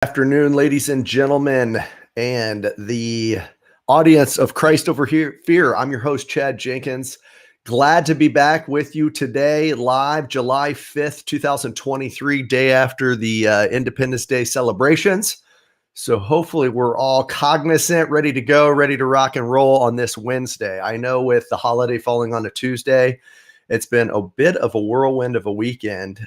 Afternoon, ladies and gentlemen, and the audience of Christ Over Fear. I'm your host, Chad Jenkins. Glad to be back with you today, live July 5th, 2023, day after the Independence Day celebrations. So hopefully we're all cognizant, ready to go, ready to rock and roll on this Wednesday. I know with the holiday falling on a Tuesday, it's been a bit of a whirlwind of a weekend.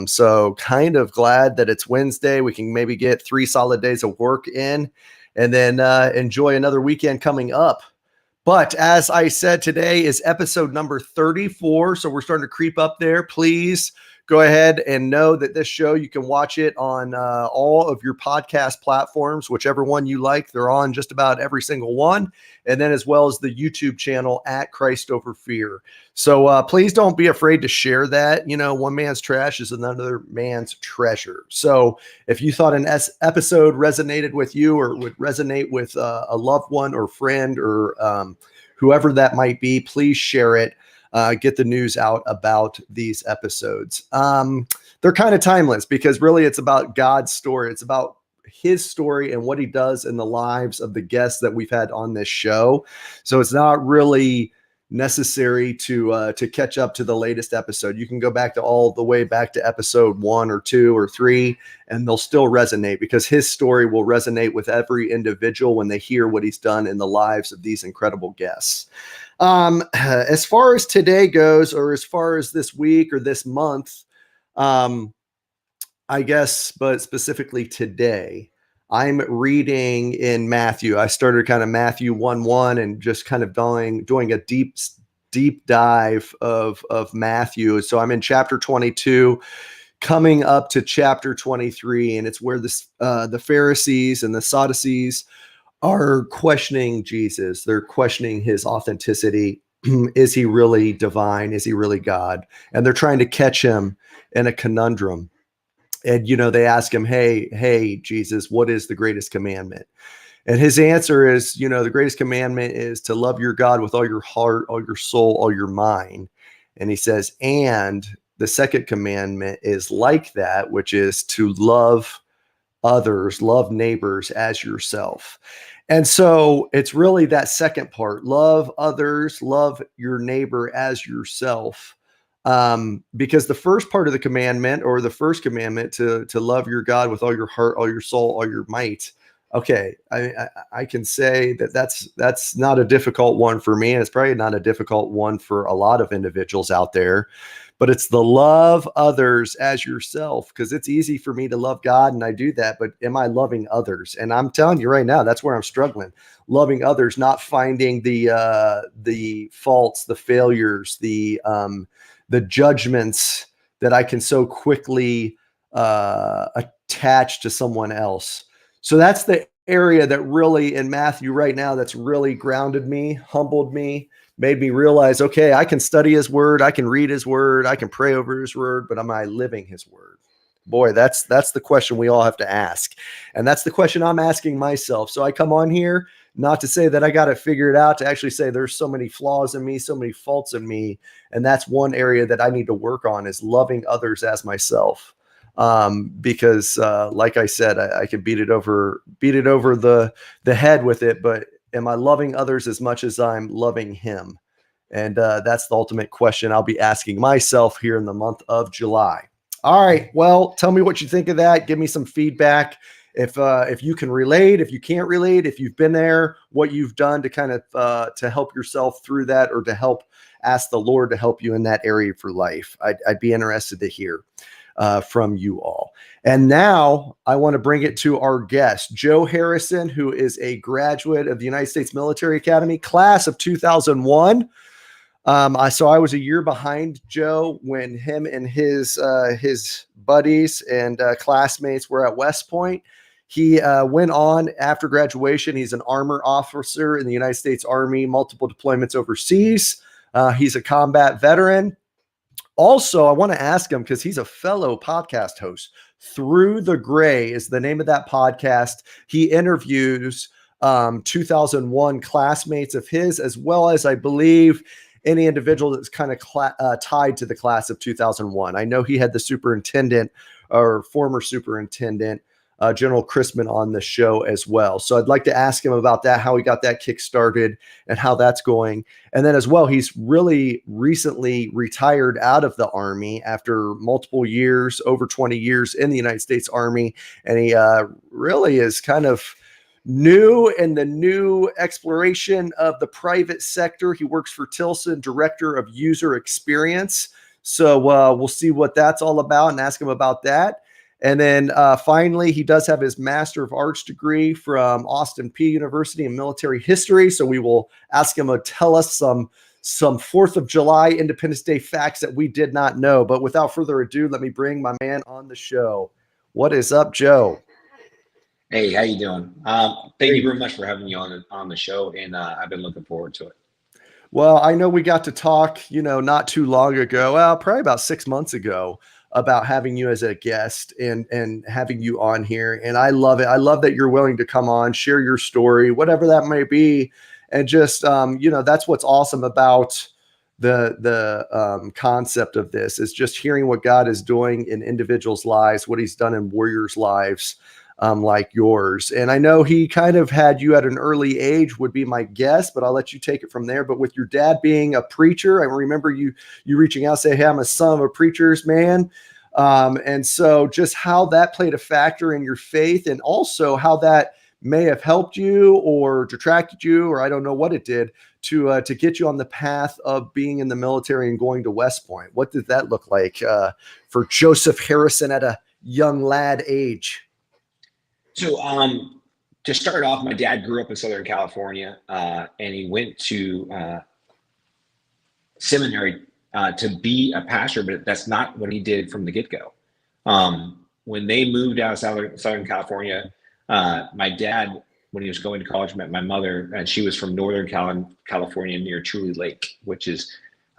So kind of glad that it's Wednesday. We can maybe get 3 solid days of work in and then enjoy another weekend coming up. But as I said, today is episode number 34. So we're starting to creep up there. Please go ahead and know that this show, you can watch it on all of your podcast platforms, whichever one you like. They're on just about every single one. And then as well as the YouTube channel at Christ Over Fear. So please don't be afraid to share that. You know, one man's trash is another man's treasure. So if you thought an episode resonated with you or would resonate with a loved one or friend or whoever that might be, please share it. Get the news out about these episodes. They're kind of timeless because really it's about God's story. It's about his story and what he does in the lives of the guests that we've had on this show. So it's not really necessary to catch up to the latest episode. You can go back to all the way back to episode 1 or 2 or 3, and they'll still resonate because his story will resonate with every individual when they hear what he's done in the lives of these incredible guests. As far as today goes, or as far as this week or this month, I guess, but specifically today, I'm reading in Matthew. I started kind of Matthew 1:1 and just kind of doing a deep dive of Matthew. So I'm in chapter 22, coming up to chapter 23, and it's where the Pharisees and the Sadducees are questioning Jesus. They're questioning his authenticity. Is he really divine? Is he really God? And they're trying to catch him in a conundrum. And, you know, they ask him, hey, Jesus, what is the greatest commandment? And his answer is, you know, the greatest commandment is to love your God with all your heart, all your soul, all your mind. And he says, and the second commandment is like that, which is to love others, love neighbors as yourself. And so it's really that second part, love others, love your neighbor as yourself. Because the first part of the commandment, or the first commandment to love your God with all your heart, all your soul, all your might. Okay. I can say that's not a difficult one for me. And it's probably not a difficult one for a lot of individuals out there, but it's the love others as yourself. Cause it's easy for me to love God and I do that, but am I loving others? And I'm telling you right now, that's where I'm struggling. Loving others, not finding the faults, the failures, the judgments that I can so quickly attach to someone else. So that's the area that really in Matthew right now, that's really grounded me, humbled me, made me realize, okay, I can study his word. I can read his word. I can pray over his word, but am I living his word? Boy, that's the question we all have to ask. And that's the question I'm asking myself. So I come on here not to say that I got to figure it out, to actually say there's so many flaws in me, so many faults in me. And that's one area that I need to work on, is loving others as myself. Because like I said, I could beat it over the head with it, but am I loving others as much as I'm loving him? And that's the ultimate question I'll be asking myself here in the month of July. All right. Well, tell me what you think of that. Give me some feedback. If you can relate, if you can't relate, if you've been there, what you've done to kind of to help yourself through that, or to help ask the Lord to help you in that area for life. I'd be interested to hear from you all. And now I want to bring it to our guest, Joe Harrison, who is a graduate of the United States Military Academy, class of 2001. So I was a year behind Joe when him and his buddies and classmates were at West Point. He went on after graduation. He's an armor officer in the United States Army, multiple deployments overseas. He's a combat veteran. Also, I want to ask him, because he's a fellow podcast host. Through the Gray is the name of that podcast. He interviews 2001 classmates of his, as well as, I believe, any individual that's kind of tied to the class of 2001. I know he had the superintendent or former superintendent General Chrisman on the show as well. So I'd like to ask him about that, how he got that kick started and how that's going. And then as well, he's really recently retired out of the Army after multiple years, over 20 years in the United States Army. And he really is kind of new in the new exploration of the private sector. He works for Tilson, Director of User Experience. So we'll see what that's all about and ask him about that. And then finally, he does have his Master of Arts degree from Austin Peay University in military history. So we will ask him to tell us some 4th of July Independence Day facts that we did not know. But without further ado, let me bring my man on the show. What is up, Joe? Hey, how you doing? Thank you very much for having me on the show, and I've been looking forward to it. Well, I know we got to talk, not too long ago, well, probably about 6 months ago, about having you as a guest and having you on here. And I love it. I love that you're willing to come on, share your story, whatever that may be. And just, that's what's awesome about the concept of this, is just hearing what God is doing in individuals' lives, what he's done in warriors' lives, like yours. And I know he kind of had you at an early age, would be my guess, but I'll let you take it from there. But with your dad being a preacher, I remember you reaching out, say, hey, I'm a son of a preacher's man. And so just how that played a factor in your faith, and also how that may have helped you or detracted you, or I don't know what it did to get you on the path of being in the military and going to West Point. What did that look like for Joseph Harrison at a young lad age? So to start off, my dad grew up in Southern California, and he went to seminary to be a pastor, but that's not what he did from the get-go. When they moved out of Southern California, my dad, when he was going to college, met my mother, and she was from Northern California near Truly Lake, which is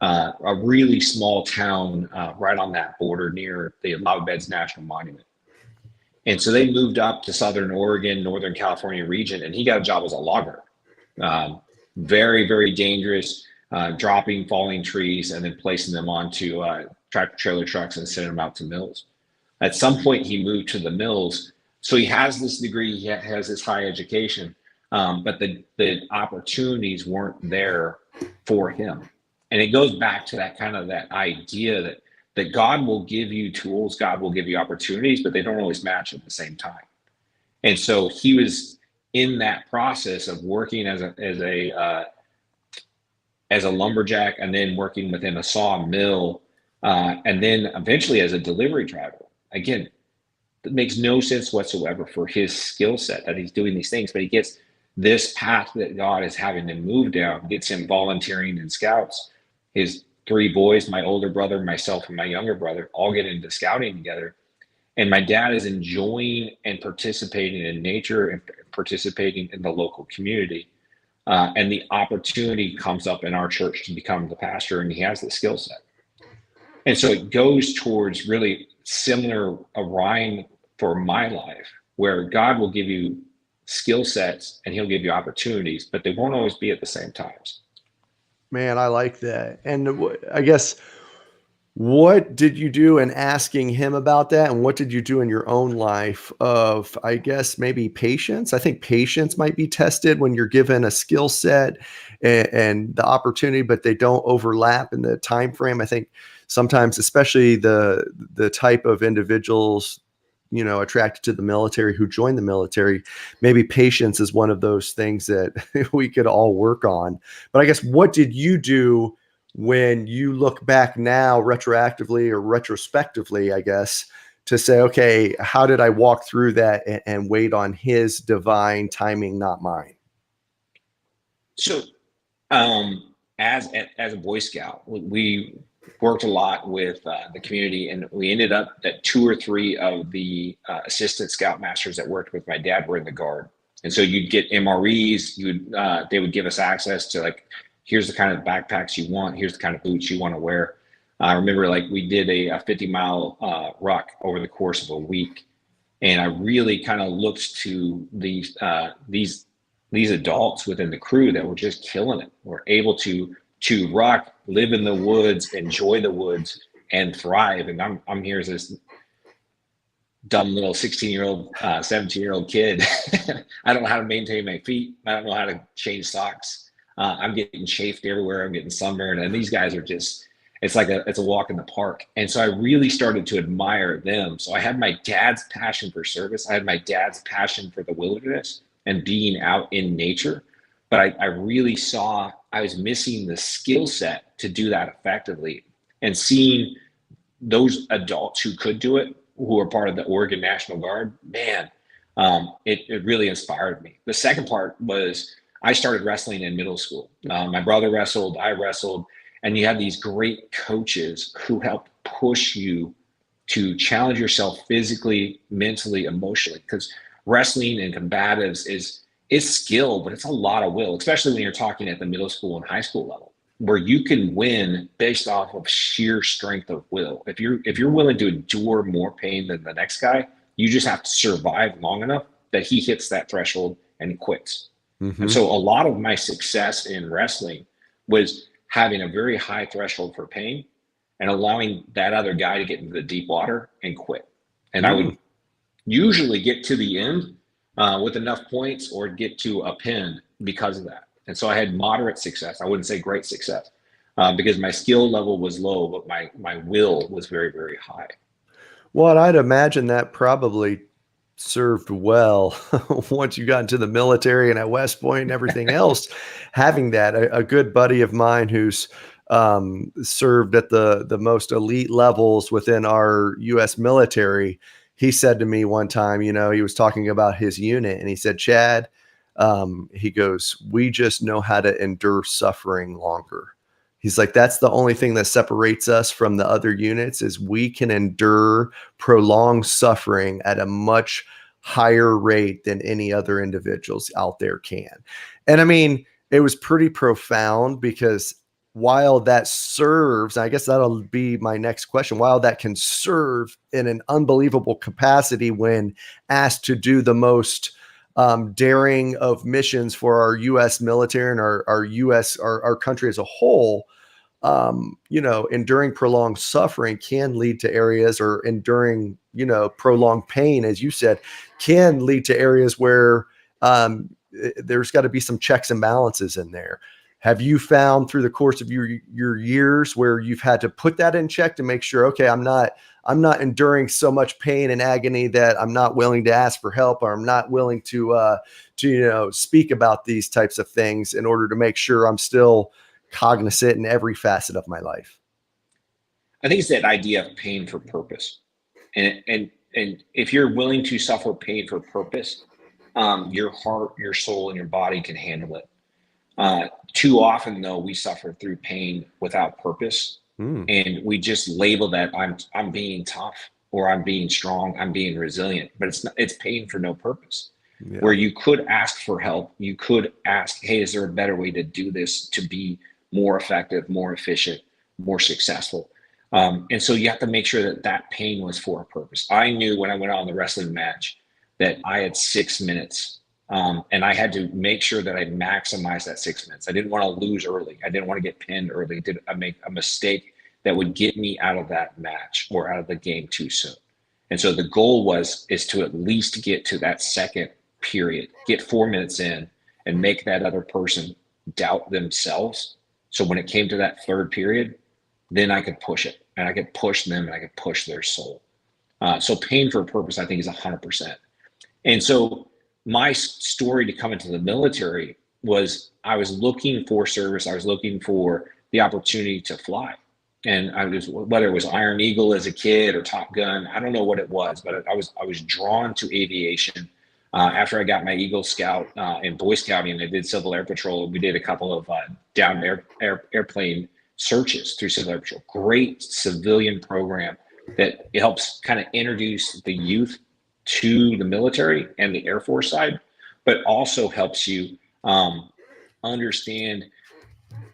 a really small town right on that border near the Lava Beds National Monument. And so they moved up to Southern Oregon, Northern California region, and he got a job as a logger. Very, very dangerous, dropping falling trees and then placing them onto tractor trailer trucks and sending them out to mills. At some point, he moved to the mills. So he has this degree, he has this high education, but the opportunities weren't there for him. And it goes back to that idea that God will give you tools, God will give you opportunities, but they don't always match at the same time. And so he was in that process of working as a lumberjack, and then working within a sawmill, and then eventually as a delivery driver. Again, it makes no sense whatsoever for his skill set that he's doing these things, but he gets this path that God is having him move down, gets him volunteering in scouts. His 3 boys, my older brother, myself, and my younger brother, all get into scouting together. And my dad is enjoying and participating in nature and participating in the local community. And the opportunity comes up in our church to become the pastor, and he has the skill set. And so it goes towards really similar a rhyme for my life, where God will give you skill sets and he'll give you opportunities, but they won't always be at the same times. Man, I like that. And I guess, what did you do in asking him about that? And what did you do in your own life of, I guess, maybe patience? I think patience might be tested when you're given a skill set and the opportunity, but they don't overlap in the time frame. I think sometimes, especially the type of individuals, attracted to the military, who join the military, maybe patience is one of those things that we could all work on. But I guess, what did you do when you look back now, retroactively or retrospectively, I guess, to say, okay, how did I walk through that and wait on his divine timing, not mine? So as a Boy Scout, we worked a lot with the community, and we ended up that 2 or 3 of the assistant scoutmasters that worked with my dad were in the Guard. And so you'd get MREs, they would give us access to, like, here's the kind of backpacks you want, here's the kind of boots you want to wear. I remember, like, we did a 50-mile ruck over the course of a week, and I really kind of looked to these adults within the crew that were just killing it, were able to ruck, live in the woods, enjoy the woods, and thrive. And I'm here as this dumb little 16-year-old, 17-year-old kid. I don't know how to maintain my feet. I don't know how to change socks. I'm getting chafed everywhere. I'm getting sunburned. And these guys are just, it's a walk in the park. And so I really started to admire them. So I had my dad's passion for service. I had my dad's passion for the wilderness and being out in nature. But I really saw I was missing the skill set to do that effectively. And seeing those adults who could do it, who are part of the Oregon National Guard, man, it really inspired me. The second part was I started wrestling in middle school. My brother wrestled, I wrestled, and you have these great coaches who help push you to challenge yourself physically, mentally, emotionally, because wrestling and combatives is skill, but it's a lot of will, especially when you're talking at the middle school and high school level, where you can win based off of sheer strength of will. If you're willing to endure more pain than the next guy, you just have to survive long enough that he hits that threshold and quits. Mm-hmm. And so a lot of my success in wrestling was having a very high threshold for pain and allowing that other guy to get into the deep water and quit. And I would usually get to the end with enough points or get to a pin because of that. And so I had moderate success. I wouldn't say great success because my skill level was low, but my will was very, very high. Well, and I'd imagine that probably served well once you got into the military and at West Point and everything else, having that. A good buddy of mine who's served at the most elite levels within our U.S. military, he said to me one time, he was talking about his unit, and he said, Chad, he goes, we just know how to endure suffering longer. He's like, that's the only thing that separates us from the other units is we can endure prolonged suffering at a much higher rate than any other individuals out there can. And I mean, it was pretty profound because while that serves, I guess that'll be my next question, while that can serve in an unbelievable capacity when asked to do the most daring of missions for our U.S. military and our U.S. our country as a whole, enduring prolonged suffering can lead to areas, or enduring, prolonged pain, as you said, can lead to areas where there's got to be some checks and balances in there. Have you found through the course of your years where you've had to put that in check to make sure, okay, I'm not enduring so much pain and agony that I'm not willing to ask for help, or I'm not willing to speak about these types of things in order to make sure I'm still cognizant in every facet of my life? I think it's that idea of pain for purpose. And if you're willing to suffer pain for purpose, your heart, your soul, and your body can handle it. Too often, though, we suffer through pain without purpose, and we just label that I'm being tough, or I'm being strong, I'm being resilient, but it's pain for no purpose. Yeah. Where you could ask for help, you could ask, hey, is there a better way to do this to be more effective, more efficient, more successful? And so you have to make sure that pain was for a purpose. I knew when I went on the wrestling match that I had 6 minutes. And I had to make sure that I maximized that 6 minutes. I didn't want to lose early. I didn't want to get pinned early. Did I make a mistake that would get me out of that match or out of the game too soon? And so the goal is to at least get to that second period, get 4 minutes in, and make that other person doubt themselves. So when it came to that third period, then I could push it, and I could push them, and I could push their soul. So pain for a purpose, I think, is 100%. And so my story to come into the military was I was looking for service. I was looking for the opportunity to fly. And whether it was Iron Eagle as a kid or Top Gun, I don't know what it was, but I was drawn to aviation. After I got my Eagle Scout in Boy Scouting, I did Civil Air Patrol. We did a couple of down airplane searches through Civil Air Patrol. Great civilian program that helps kind of introduce the youth to the military and the Air Force side, but also helps you understand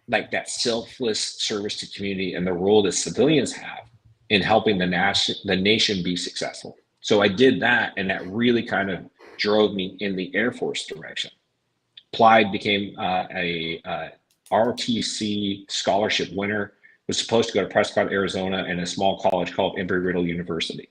like that selfless service to community and the role that civilians have in helping the nation be successful. So I did that, and that really kind of drove me in the Air Force direction. Applied, became a ROTC scholarship winner, was supposed to go to Prescott, Arizona, and a small college called Embry-Riddle University.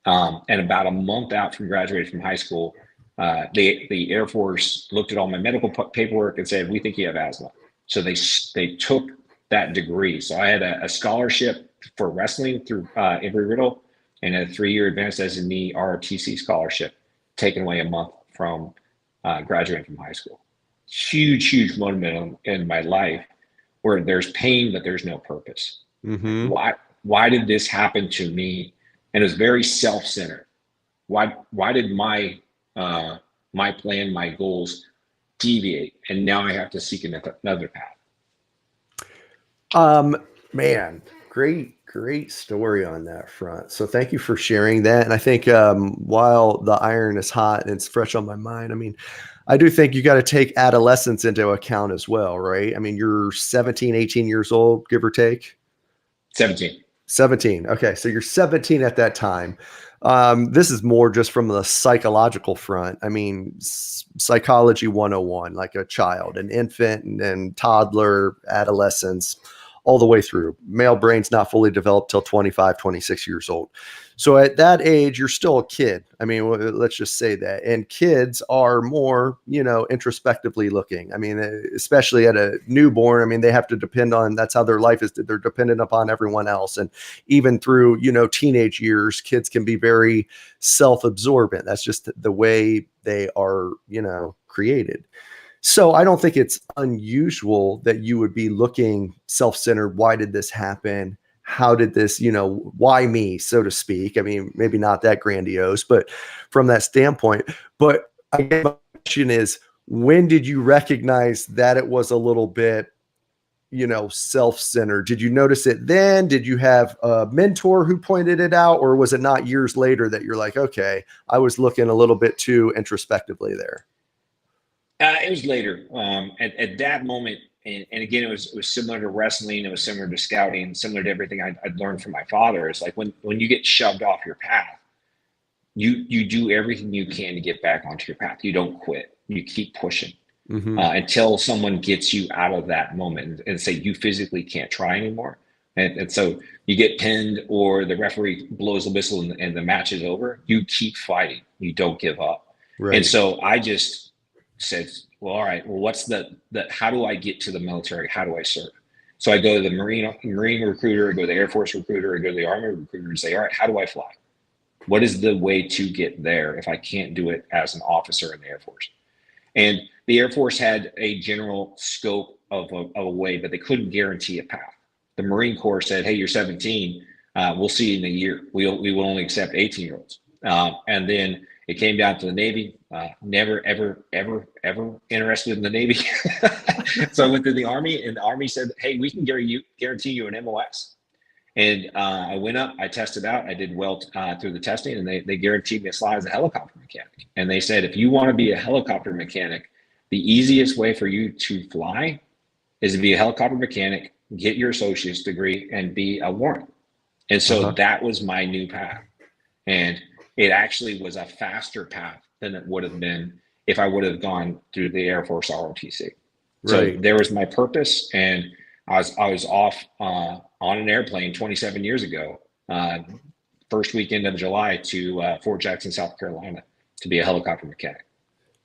And about a month out from graduating from high school, the Air Force looked at all my medical paperwork and said, "We think you have asthma." So they took that degree. So I had a scholarship for wrestling through Embry-Riddle and a 3-year advanced designee ROTC scholarship taken away a month from graduating from high school. Huge moment in my life where there's pain, but there's no purpose. Mm-hmm. Why did this happen to me? And it was very self-centered. Why did my plan, my goals deviate? And now I have to seek another path. Man, great story on that front. So thank you for sharing that. And I think while the iron is hot and it's fresh on my mind, I mean, I do think you got to take adolescence into account as well, right? I mean, you're 17, 18 years old, give or take. 17. 17. Okay. So you're 17 at that time. This is more just from the psychological front. I mean, psychology 101, like a child, an infant and toddler, adolescence, all the way through. Male brain's not fully developed till 25, 26 years old. So at that age, you're still a kid. I mean, let's just say that. And kids are more, introspectively looking. I mean, especially at a newborn, I mean, they have to depend on, that's how their life is. They're dependent upon everyone else. And even through, teenage years, kids can be very self-absorbent. That's just the way they are, created. So I don't think it's unusual that you would be looking self-centered. Why did this happen? How did this, why me, so to speak? I mean, maybe not that grandiose, but from that standpoint. But I guess my question is, when did you recognize that it was a little bit, self-centered? Did you notice it then? Did you have a mentor who pointed it out? Or was it not years later that you're like, okay, I was looking a little bit too introspectively there? It was later. At that moment, and again, it was similar to wrestling. It was similar to scouting, similar to everything I'd learned from my father. It's like when you get shoved off your path, you do everything you can to get back onto your path. You don't quit. You keep pushing until someone gets you out of that moment and say you physically can't try anymore. And so you get pinned or the referee blows the whistle and the match is over. You keep fighting. You don't give up. Right. And so I just said, well, all right, well, what's how do I get to the military? How do I serve? So I go to the Marine recruiter, I go to the Air Force recruiter, I go to the Army recruiter and say, all right, how do I fly? What is the way to get there if I can't do it as an officer in the Air Force? And the Air Force had a general scope of a way, but they couldn't guarantee a path. The Marine Corps said, hey, you're 17. We'll see you in a year. We will only accept 18-year-olds. And then it came down to the Navy. Never, ever interested in the Navy. So I went to the Army, and the Army said, hey, we can guarantee you an MOS. And I went up, I tested out, I did well through the testing, and they guaranteed me a slot as a helicopter mechanic. And they said, if you want to be a helicopter mechanic, the easiest way for you to fly is to be a helicopter mechanic, get your associate's degree, and be a warrant. And so that was my new path. And it actually was a faster path than it would have been if I would have gone through the Air Force ROTC. Right. So there was my purpose, and I was off on an airplane 27 years ago, first weekend of July to Fort Jackson, South Carolina, to be a helicopter mechanic.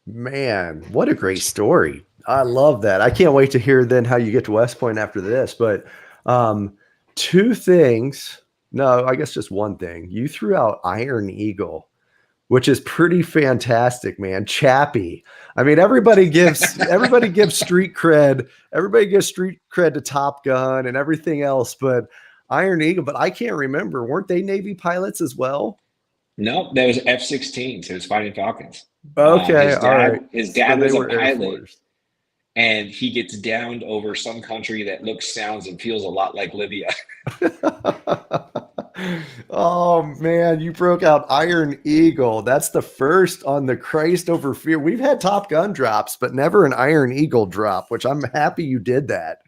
Man, what a great story. I love that. I can't wait to hear then how you get to West Point after this. But two things. No, I guess just one thing. You threw out Iron Eagle, which is pretty fantastic, man. Chappie. I mean, everybody gives street cred. Everybody gives street cred to Top Gun and everything else, but Iron Eagle. But I can't remember. Weren't they Navy pilots as well? No, that was F-16s. It was Fighting Falcons. Okay, all right. His dad was a pilot, and he gets downed over some country that looks, sounds, and feels a lot like Libya. Oh man, you broke out Iron Eagle. That's the first on the Christ over Fear. We've had Top Gun drops, but never an Iron Eagle drop, which I'm happy you did that.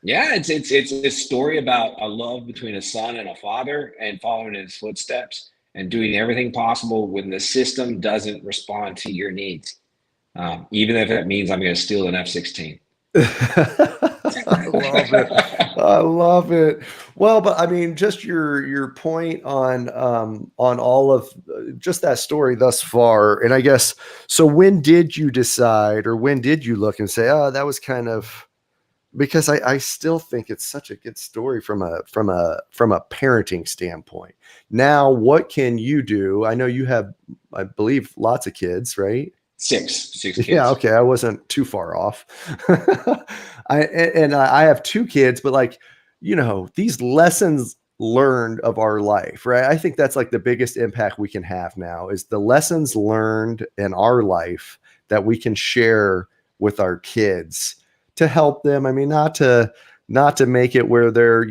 Yeah, it's a story about a love between a son and a father, and following in his footsteps and doing everything possible when the system doesn't respond to your needs, even if it means I'm going to steal an F-16. love it. I love it. Well, but I mean, just your point on all of just that story thus far, and I guess so. When did you decide, or when did you look and say, "Oh, that was kind of," because I still think it's such a good story from a parenting standpoint. Now, what can you do? I know you have, I believe, lots of kids, right? Six Yeah, kids. okay, I wasn't too far off. I have two kids, but like, these lessons learned of our life, right? I think that's like the biggest impact we can have now is the lessons learned in our life that we can share with our kids to help them. I mean, not to make it where they're,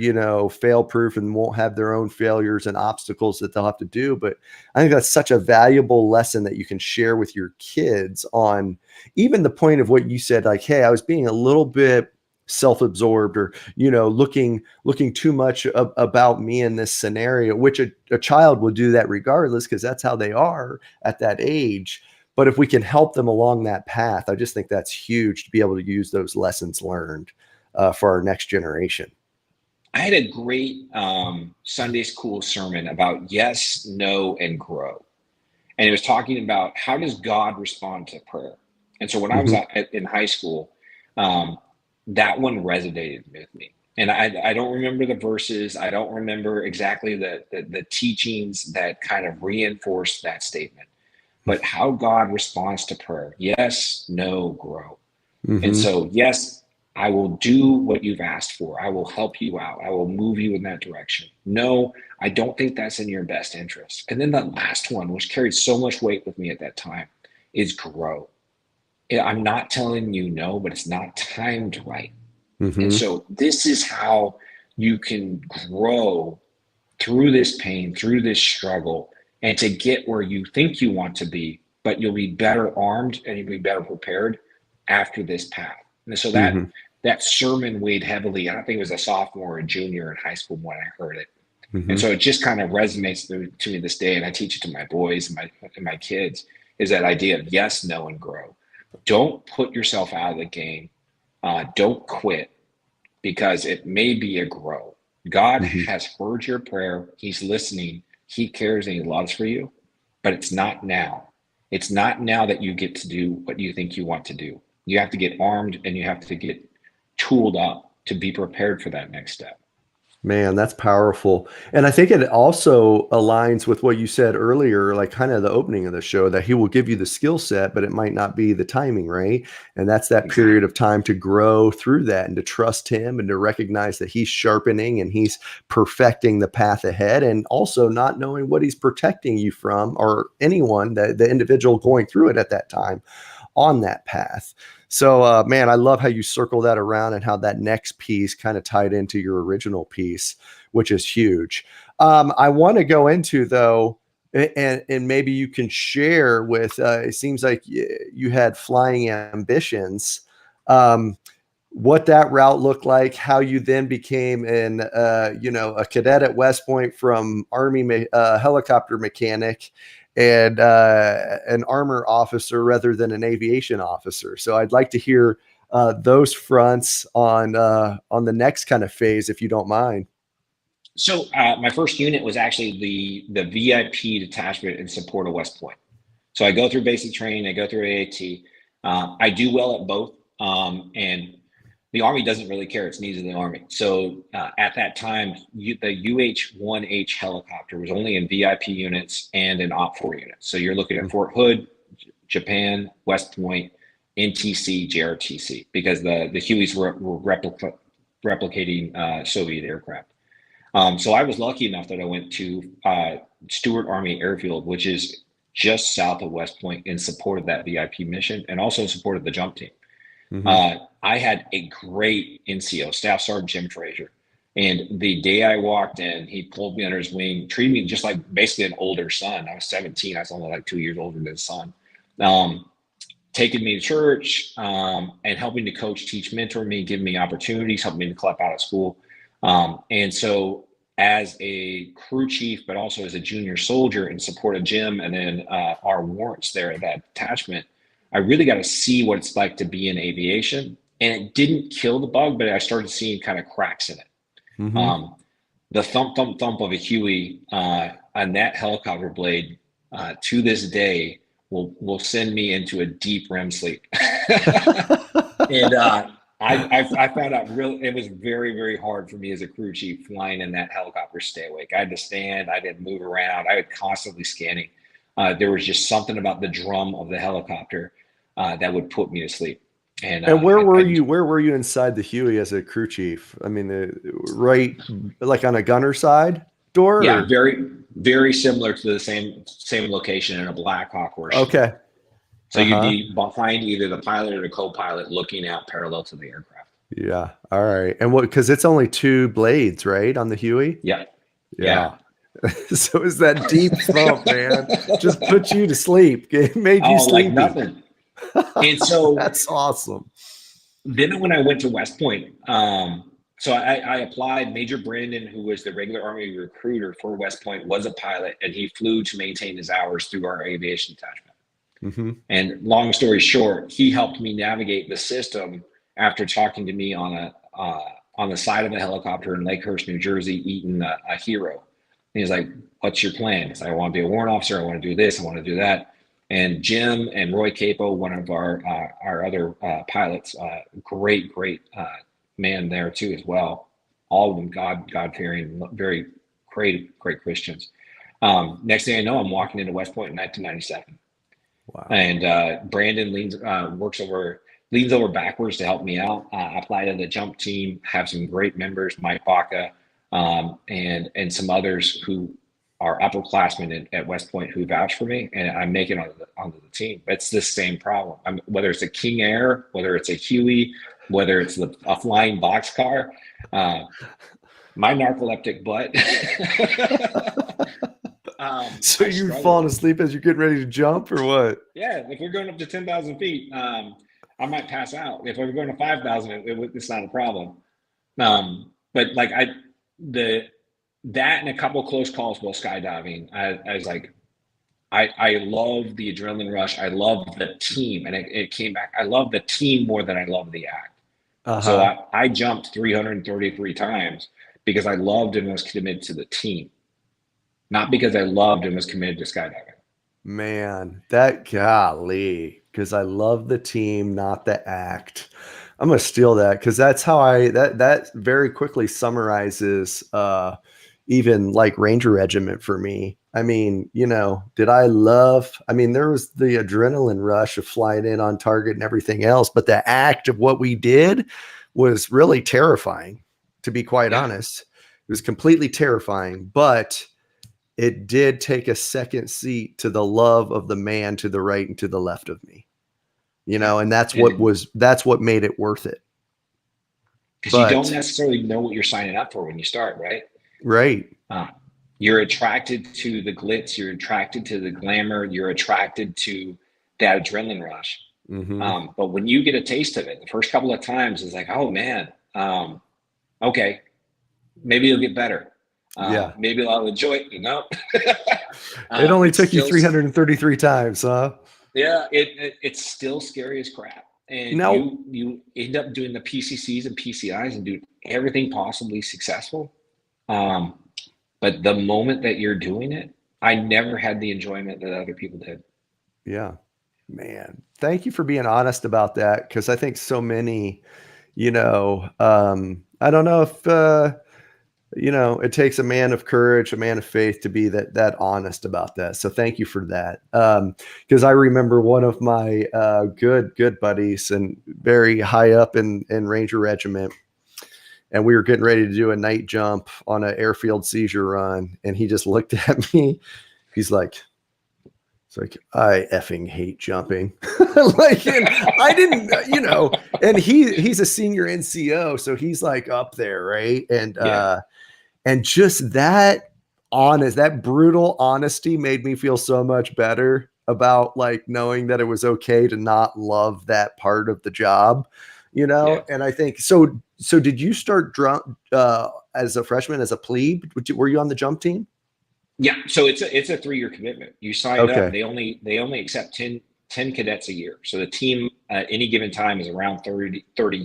fail proof and won't have their own failures and obstacles that they'll have to do, but I think that's such a valuable lesson that you can share with your kids on even the point of what you said, like, hey, I was being a little bit self-absorbed or, looking too much about me in this scenario, which a child will do that regardless, because that's how they are at that age. But if we can help them along that path, I just think that's huge to be able to use those lessons learned for our next generation. I had a great Sunday school sermon about yes, no, and grow. And it was talking about how does God respond to prayer. And so when I was Hmm. in high school, um, that one resonated with me. And I don't remember the verses. I don't remember exactly the teachings that kind of reinforced that statement. But how God responds to prayer. Yes, no, grow. And Hmm. so, yes, I will do what you've asked for. I will help you out. I will move you in that direction. No, I don't think that's in your best interest. And then the last one, which carried so much weight with me at that time, is grow. I'm not telling you no, but it's not timed right. And Hmm. so, this is how you can grow through this pain, through this struggle, and to get where you think you want to be, but you'll be better armed and you'll be better prepared after this path. And so Hmm. that sermon weighed heavily. I think it was a sophomore or junior in high school when I heard it. And Hmm. so it just kind of resonates to me this day. And I teach it to my boys and my kids is that idea of yes, no, and grow. Don't put yourself out of the game. Don't quit because it may be a grow. God Hmm. has heard your prayer. He's listening. He cares and he loves for you, but it's not now. It's not now that you get to do what you think you want to do. You have to get armed and you have to get tooled up to be prepared for that next step. Man, that's powerful. And I think it also aligns with what you said earlier, like kind of the opening of the show, that he will give you the skill set, but it might not be the timing, right? And that's that period Exactly. of time to grow through that and to trust him and to recognize that he's sharpening and he's perfecting the path ahead. And also not knowing what he's protecting you from or anyone, the individual going through it at that time on that path. So, man, I love how you circle that around and how that next piece kind of tied into your original piece, which is huge. I want to go into though, and maybe you can share with. It seems like you had flying ambitions. Um, what that route looked like, how you then became a cadet at West Point from Army helicopter mechanic and an armor officer rather than an aviation officer. So I'd like to hear those fronts on the next kind of phase, if you don't mind. So my first unit was actually the VIP detachment in support of West Point. So I go through basic training, I go through AAT. I do well at both, and the Army doesn't really care. It's needs of the Army. So at that time, the UH-1H helicopter was only in VIP units and in OPFOR units. So you're looking at Fort Hood, Japan, West Point, NTC, JRTC, because the Hueys were replicating Soviet aircraft. So I was lucky enough that I went to Stewart Army Airfield, which is just south of West Point, in support of that VIP mission and also in support of the jump team. Mm-hmm. I had a great NCO, Staff Sergeant Jim Frazier. And the day I walked in, he pulled me under his wing, treated me just like basically an older son. I was 17. I was only like 2 years older than his son. Taking me to church and helping to coach, teach, mentor me, give me opportunities, helping me to collect out of school. And so as a crew chief, but also as a junior soldier in support of Jim and then our warrants there at that detachment, I really got to see what it's like to be in aviation and it didn't kill the bug, but I started seeing kind of cracks in it. Mm-hmm. The thump, thump, thump of a Huey on that helicopter blade to this day will send me into a deep REM sleep. And I found out it was very, very hard for me as a crew chief flying in that helicopter to stay awake. I had to stand, I didn't move around, I was constantly scanning. There was just something about the drum of the helicopter that would put me to sleep. And where were you? Where were you inside the Huey as a crew chief? I mean, right, like on a gunner side door. Yeah, or? very, very similar to the same location in a Black Hawk or Okay. So you'd be behind either the pilot or the co-pilot, looking out parallel to the aircraft. Yeah. All right. And what? Because it's only 2 blades, right, on the Huey. Yeah. Yeah. So is that deep thump, man? Just put you to sleep. It made you sleepy. Like nothing. And so that's awesome. Then when I went to West Point, so I applied. Major Brandon, who was the regular Army recruiter for West Point, was a pilot, and he flew to maintain his hours through our aviation detachment. Mm-hmm. And long story short, he helped me navigate the system after talking to me on the side of a helicopter in Lakehurst, New Jersey, eating a hero. And he's like, "What's your plan?" I want to be a warrant officer. I want to do this. I want to do that. And Jim and Roy Capo, one of our other pilots, great man there too as well. All of them God-fearing, very great Christians. Next thing I know, I'm walking into West Point in 1997. Wow. And Brandon leans over backwards to help me out. I apply to the jump team, have some great members, Mike Baca, and some others who are upperclassmen at West Point who vouch for me, and I make it onto the team. It's the same problem. Whether it's a King Air, whether it's a Huey, whether it's a flying boxcar, my narcoleptic butt. So you're falling asleep as you're getting ready to jump, or what? Yeah, if we're going up to 10,000 feet, I might pass out. If we're going to 5,000, it's not a problem. But like that and a couple of close calls while skydiving, I was like, I love the adrenaline rush. I love the team, and it came back. I love the team more than I love the act. So I jumped 333 times because I loved and was committed to the team, not because I loved and was committed to skydiving. Man, that golly, because I love the team, not the act. I'm gonna steal that because that's how that very quickly summarizes even like Ranger Regiment for me. I mean, there was the adrenaline rush of flying in on target and everything else, but the act of what we did was really terrifying, to be quite honest. It was completely terrifying, but it did take a second seat to the love of the man to the right and to the left of me, and that's what made it worth it. Because you don't necessarily know what you're signing up for when you start, right? Right. You're attracted to the glitz, you're attracted to the glamour, you're attracted to that adrenaline rush. Mm-hmm. But when you get a taste of it, the first couple of times, it's like, oh man, okay, maybe it'll get better. Maybe I'll enjoy it, It only took you 333 times, huh? Yeah, it's still scary as crap. And now, you end up doing the PCCs and PCIs and do everything possibly successful. But the moment that you're doing it, I never had the enjoyment that other people did. Yeah, man. Thank you for being honest about that. Cause I think so many, I don't know if, it takes a man of courage, a man of faith to be that honest about that. So thank you for that. Cause I remember one of my, good buddies and very high up in Ranger Regiment. And we were getting ready to do a night jump on an airfield seizure run. And he just looked at me. He's like, I effing hate jumping. And I didn't, and he's a senior NCO. So he's like up there. Right. And just that brutal honesty made me feel so much better about like knowing that it was okay to not love that part of the job, And I think, so did you start as a freshman, as a plebe? Were you on the jump team? Yeah. So it's a 3-year commitment. You sign up. They only accept 10 10 cadets a year. So the team at any given time is around 30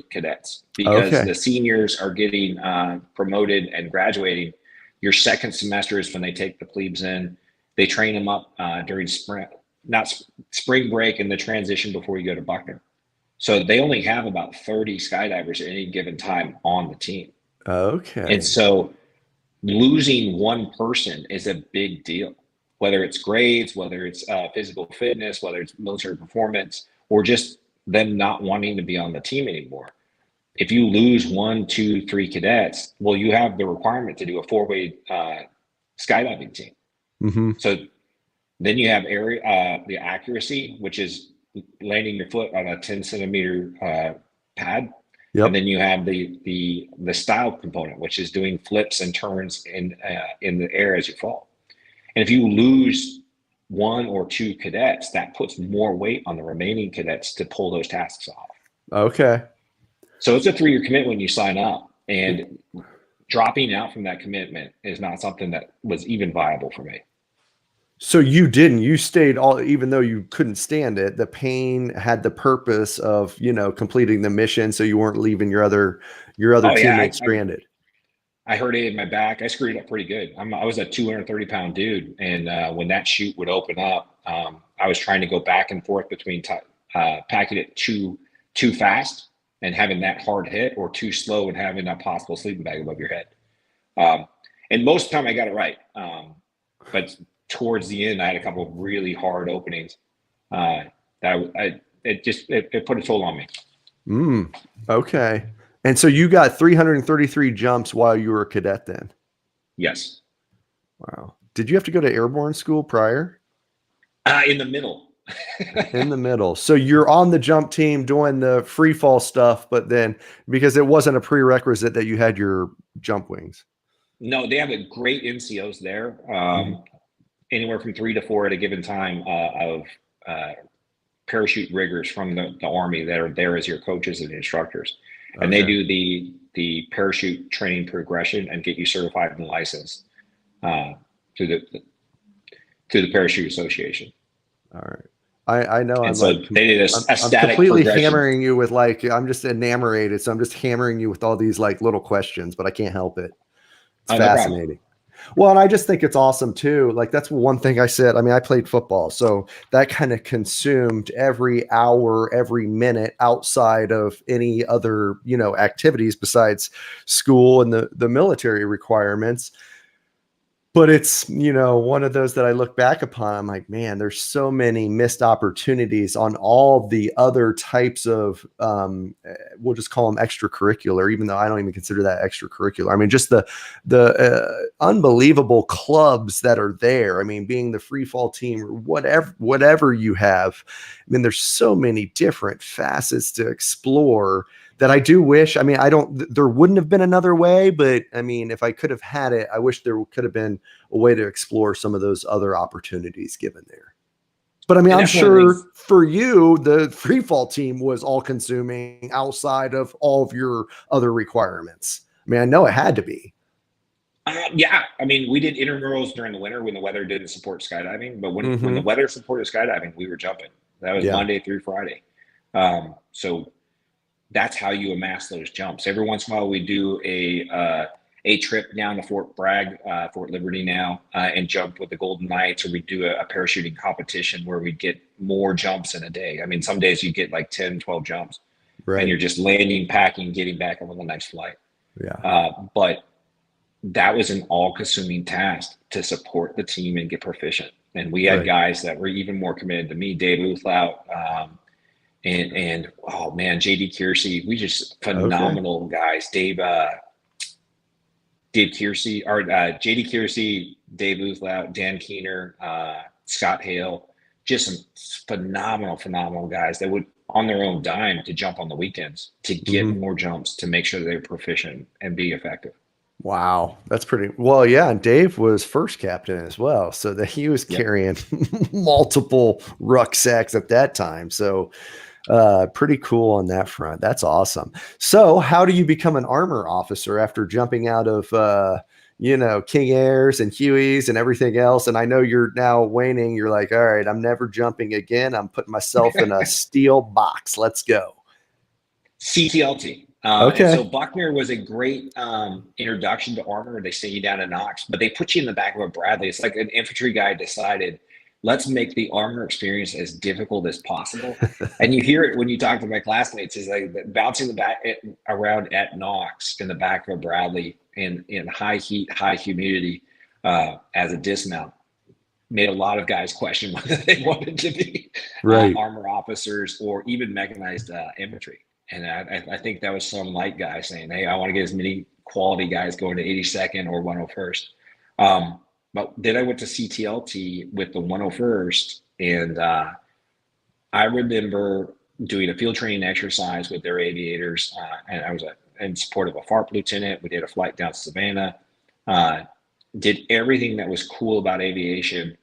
cadets, because Okay. the seniors are getting promoted and graduating. Your second semester is when they take the plebes in. They train them up during spring break and the transition before you go to Buckner. So they only have about 30 skydivers at any given time on the team. Okay. And so losing one person is a big deal, whether it's grades, whether it's physical fitness, whether it's military performance, or just them not wanting to be on the team anymore. If you lose 1, 2, 3 cadets, well, you have the requirement to do a 4-way skydiving team. Mm-hmm. So then you have the accuracy, which is landing your foot on a 10 centimeter pad. Yep. And then you have the style component, which is doing flips and turns in the air as you fall. And if you lose 1 or 2 cadets, that puts more weight on the remaining cadets to pull those tasks off. Okay. So it's a 3-year commitment when you sign up, and dropping out from that commitment is not something that was even viable for me. So you stayed even though you couldn't stand it. The pain had the purpose of, completing the mission. So you weren't leaving your other teammates stranded. I hurt it in my back. I screwed it up pretty good. I was a 230-pound dude. And when that chute would open up, I was trying to go back and forth between packing it too fast and having that hard hit, or too slow and having a possible sleeping bag above your head. And most of the time I got it right. But towards the end, I had a couple of really hard openings. It put a toll on me. Okay. And so you got 333 jumps while you were a cadet then? Yes. Wow. Did you have to go to airborne school prior? In the middle. In the middle. So you're on the jump team doing the free fall stuff, but then because it wasn't a prerequisite that you had your jump wings. No, they have a great NCOs there. Anywhere from 3 to 4 at a given time of parachute riggers from the Army that are there as your coaches and instructors. And they do the parachute training progression and get you certified and licensed through the Parachute Association. All right. I know. And so they did a static completely progression. hammering you with I'm just enamored. So I'm just hammering you with all these little questions, but I can't help it. It's fascinating. Well, and I just think it's awesome too. That's one thing I said. I mean, I played football, so that kind of consumed every hour, every minute outside of any other, activities besides school and the military requirements. But it's, one of those that I look back upon. I'm like, man, there's so many missed opportunities on all the other types of, we'll just call them extracurricular, even though I don't even consider that extracurricular. I mean, just the unbelievable clubs that are there. I mean, being the free fall team or whatever you have. I mean, there's so many different facets to explore that I do wish. I mean, there wouldn't have been another way, but I mean, if I could have had it, I wish there could have been a way to explore some of those other opportunities given there. But I mean, I'm sure for you, the free fall team was all consuming outside of all of your other requirements. I mean, I know it had to be. Yeah. I mean, we did intramurals during the winter when the weather didn't support skydiving, but when the weather supported skydiving, we were jumping. That was Monday through Friday. So that's how you amass those jumps. Every once in a while, we do a trip down to Fort Bragg, Fort Liberty now, and jump with the Golden Knights, or we do a parachuting competition where we get more jumps in a day. I mean, some days you get 10, 12 jumps, and you're just landing, packing, getting back on the next flight. Yeah. But that was an all-consuming task to support the team and get proficient. And we had guys that were even more committed to me, Dave Uthlout, and oh man, JD Kiersey, we just phenomenal guys. Dave Kiersey, or JD Kiersey, Dave Uthlout, Dan Keener, Scott Hale, just some phenomenal guys that would on their own dime to jump on the weekends to get more jumps to make sure that they're proficient and be effective. Wow, that's pretty well. Yeah, and Dave was first captain as well, so that he was carrying multiple rucksacks at that time. So pretty cool on that front. That's awesome. So how do you become an armor officer after jumping out of King Airs and Hueys and everything else. And I know you're now waning. You're like, all right, I'm never jumping again. I'm putting myself in a steel box. Let's go. CTLT. And Okay. so Buckner was a great introduction to armor. They send you down to Knox, but they put you in the back of a Bradley. It's like an infantry guy decided, let's make the armor experience as difficult as possible. And you hear it when you talk to my classmates, is like bouncing the back around at Knox in the back of a Bradley in high heat, high humidity as a dismount made a lot of guys question whether they wanted to be Right. armor officers or even mechanized infantry. And I think that was some light guy saying, hey, I want to get as many quality guys going to 82nd or 101st. But then I went to CTLT with the 101st, and I remember doing a field training exercise with their aviators, and I was in support of a FARP lieutenant. We did a flight down to Savannah, did everything that was cool about aviation,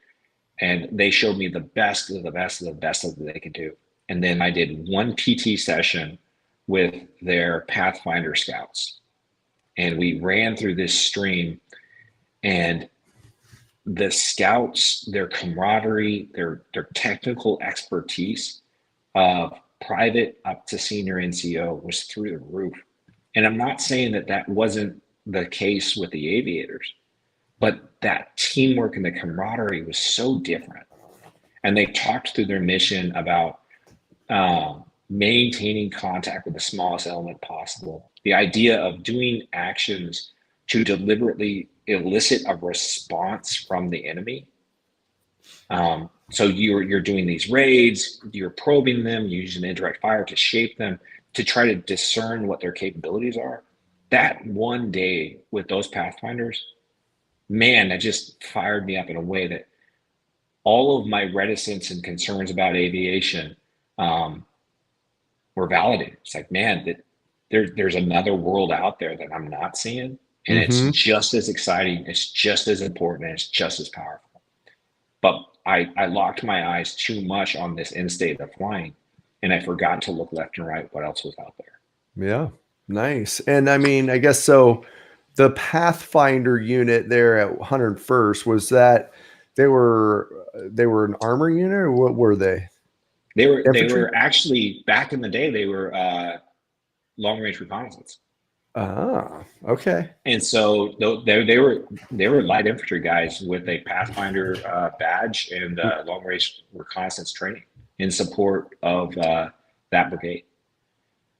and they showed me the best of the best of the best of that they could do. And then I did one PT session with their Pathfinder scouts, and we ran through this stream, and the scouts, their camaraderie, their technical expertise of private up to senior NCO was through the roof. And I'm not saying that that wasn't the case with the aviators, but that teamwork and the camaraderie was so different. And they talked through their mission about maintaining contact with the smallest element possible. The idea of doing actions to deliberately elicit a response from the enemy. So you're doing these raids, you're probing them, using indirect fire to shape them, to try to discern what their capabilities are. That one day with those Pathfinders, man, that just fired me up in a way that all of my reticence and concerns about aviation were validated. It's like, man, that there's another world out there that I'm not seeing. And it's just as exciting, it's just as important, and it's just as powerful. But I locked my eyes too much on this end state of flying, and I forgot to look left and right what else was out there. Yeah. Nice. And I mean, I guess so the Pathfinder unit there at 101st, was that they were an armor unit, or what were they? They Infantry? were actually, back in the day, they were long range reconnaissance. Ah, okay. And so they were light infantry guys with a Pathfinder badge and long range reconnaissance training in support of that brigade.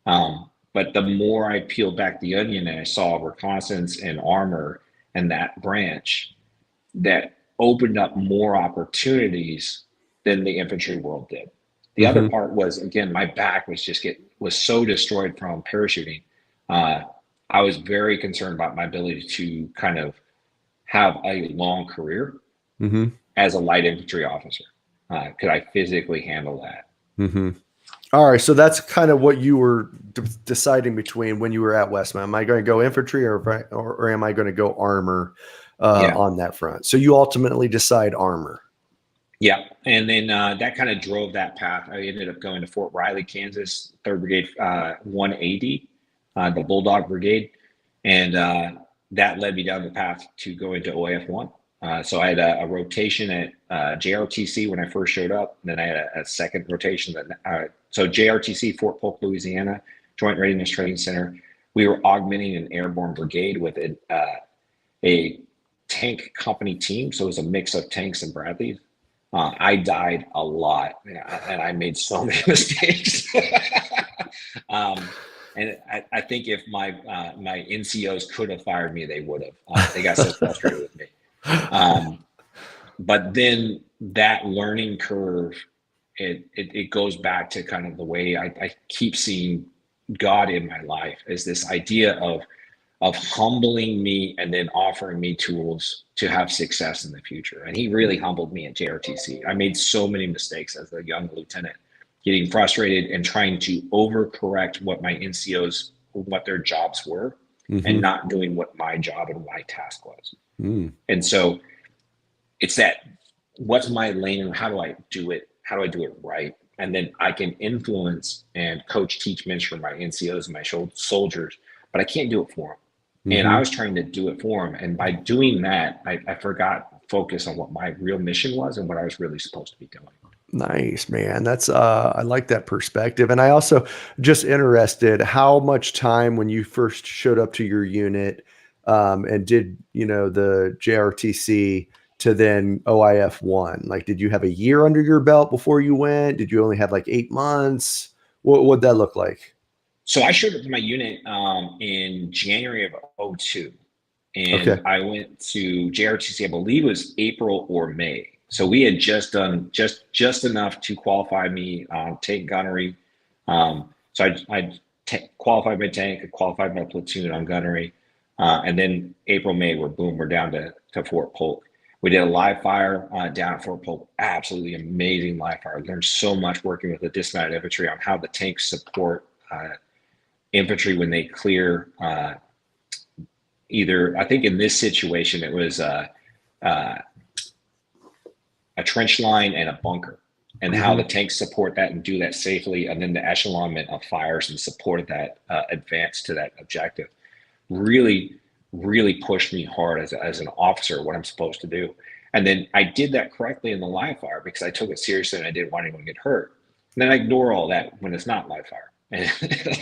But the more I peeled back the onion and I saw reconnaissance and armor and that branch, that opened up more opportunities than the infantry world did. The other part was, again, my back was so destroyed from parachuting. I was very concerned about my ability to kind of have a long career as a light infantry officer. Could I physically handle that? All right, so that's kind of what you were deciding between when you were at Westman. Am I going to go infantry or am I going to go armor on that front? So you ultimately decide armor. Yeah, and then that kind of drove that path. I ended up going to Fort Riley, Kansas, 3rd Brigade 180, the Bulldog Brigade, and that led me down the path to go into OAF1. So I had a rotation at JRTC when I first showed up, and then I had a second rotation. So JRTC, Fort Polk, Louisiana, Joint Readiness Training Center. We were augmenting an airborne brigade with a tank company team, so it was a mix of tanks and Bradleys. I died a lot, and I made so many mistakes. And I think if my NCOs could have fired me, they would have. They got so frustrated with me. But then that learning curve, it goes back to kind of the way I keep seeing God in my life, is this idea of humbling me and then offering me tools to have success in the future. And he really humbled me at JRTC. I made so many mistakes as a young lieutenant, getting frustrated and trying to overcorrect what my NCOs, what their jobs were, and not doing what my job and my task was. And so it's that, what's my lane and how do I do it? How do I do it right? And then I can influence and coach, teach, mentor my NCOs and my soldiers, but I can't do it for them. And I Mm-hmm. was trying to do it for him. And by doing that, I forgot focus on what my real mission was and what I was really supposed to be doing. Nice, man. That's I like that perspective. And I also just interested how much time when you first showed up to your unit and did, the JRTC to then OIF one. Like, did you have a year under your belt before you went? Did you only have like 8 months? What'd that look like? So I showed up to my unit in January of '02, and Okay. I went to JRTC, I believe it was April or May. So we had just done just enough to qualify me on tank gunnery. So I qualified my tank, I qualified my platoon on gunnery, and then April, May, we're down to Fort Polk. We did a live fire down at Fort Polk. Absolutely amazing live fire. I learned so much working with the dismounted infantry on how the tanks support infantry when they clear either. I think in this situation it was a trench line and a bunker, and how Mm-hmm. the tanks support that and do that safely, and then the echelonment of fires and support that advance to that objective. Really, really pushed me hard as an officer what I'm supposed to do. And then I did that correctly in the live fire because I took it seriously and I didn't want anyone to get hurt. And then I ignore all that when it's not live fire. And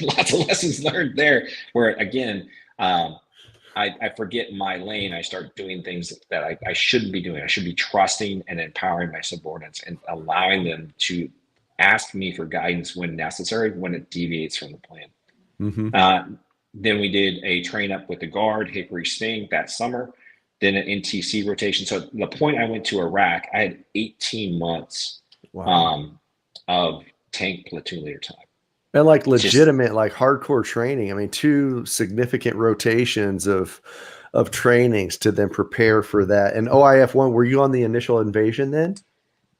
lots of lessons learned there where, again, I forget my lane. I start doing things that I shouldn't be doing. I should be trusting and empowering my subordinates and allowing them to ask me for guidance when necessary, when it deviates from the plan. Mm-hmm. Then we did a train up with the Guard, Hickory Sting that summer, then an NTC rotation. So the point I went to Iraq, I had 18 months Wow. of tank platoon leader time. And like Just legitimate, like hardcore training. I mean, two significant rotations of trainings to then prepare for that. And OIF one, were you on the initial invasion then?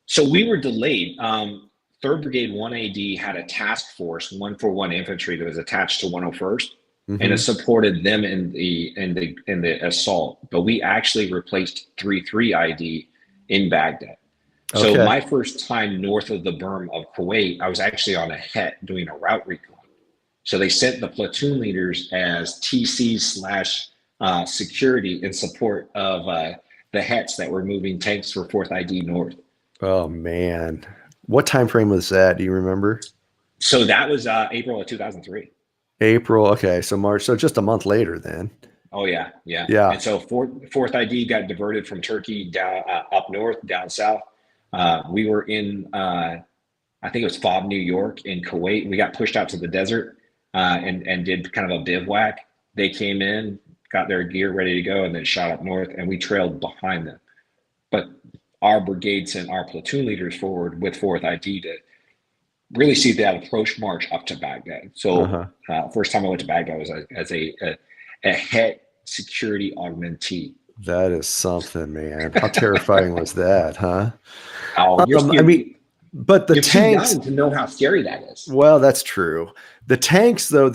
so we were delayed. 3rd Brigade 1AD had a task force, 141 infantry that was attached to 101st, and it Mm-hmm. supported them in the assault. But we actually replaced 33 ID in Baghdad. So Okay. my first time north of the berm of Kuwait, I was actually on a het doing a route recon. So they sent the platoon leaders as TCs slash security in support of the hets that were moving tanks for 4th ID North. Oh man. What time frame was that? Do you remember? So that was April of 2003. April. Okay. So March. So just a month later then. Oh yeah, yeah. Yeah. And so fourth ID got diverted from Turkey down up north, down south. We were in I think it was Fob, New York, in Kuwait. We got pushed out to the desert and did kind of a bivouac. They came in, got their gear ready to go, and then shot up north, and we trailed behind them. But our brigade sent our platoon leaders forward with 4th ID to really see that approach march up to Baghdad. So Uh-huh. first time I went to Baghdad was as a het security augmentee. That is something, man. How terrifying was that, huh? Oh, I mean, but the you're too tanks, young to know how scary that is. well, that's true. The tanks, though,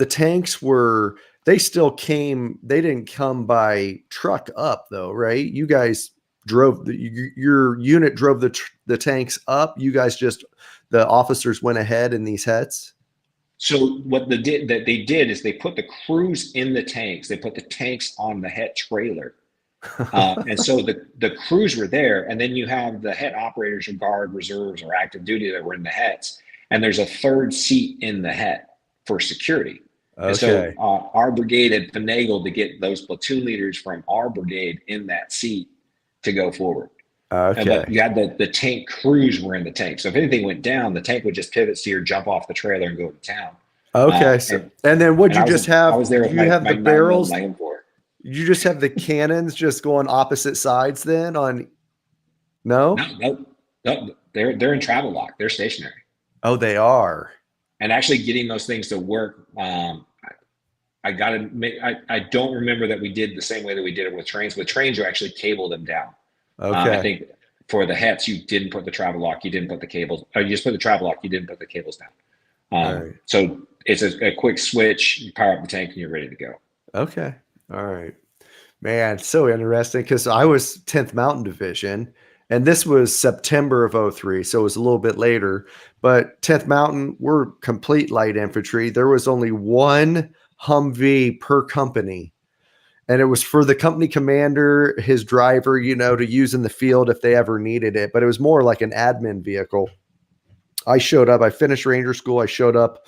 they still came, they didn't come by truck up, though, right? You guys drove, your unit drove the tanks up. You guys the officers went ahead in these heads. So what they did is they put the crews in the tanks. They put the tanks on the het trailer. And so the crews were there, and then you have the het operators or guard, reserves, or active duty that were in the hets, and there's a 3rd seat in the het for security. And so Okay. our brigade had finagled to get those platoon leaders from our brigade in that seat to go forward. But Okay. you had the tank crews were in the tank. So if anything went down, the tank would just pivot, steer, jump off the trailer, and go to town. Okay. So, And and then what'd and you I was just have? I was there Do with you have my the 9 mil barrels? lane for. You just have the cannons just going opposite sides then on, no? No, they're in travel lock. They're stationary. Oh, they are. And actually getting those things to work, I got to make. I don't remember that we did the same way that we did it with trains. With trains, you actually cable them down. I Okay. think for the hets, you didn't put the travel lock. You didn't put the cables. Or you just put the travel lock. You didn't put the cables down. All right. So it's a quick switch. You power up the tank, and you're ready to go. Okay. All right. Man, so interesting because I was 10th Mountain Division and this was September of '03, so it was a little bit later. But 10th Mountain, we're complete light infantry. There was only one Humvee per company. And it was for the company commander, his driver, you know, to use in the field if they ever needed it. But it was more like an admin vehicle. I showed up, I finished Ranger school. I showed up,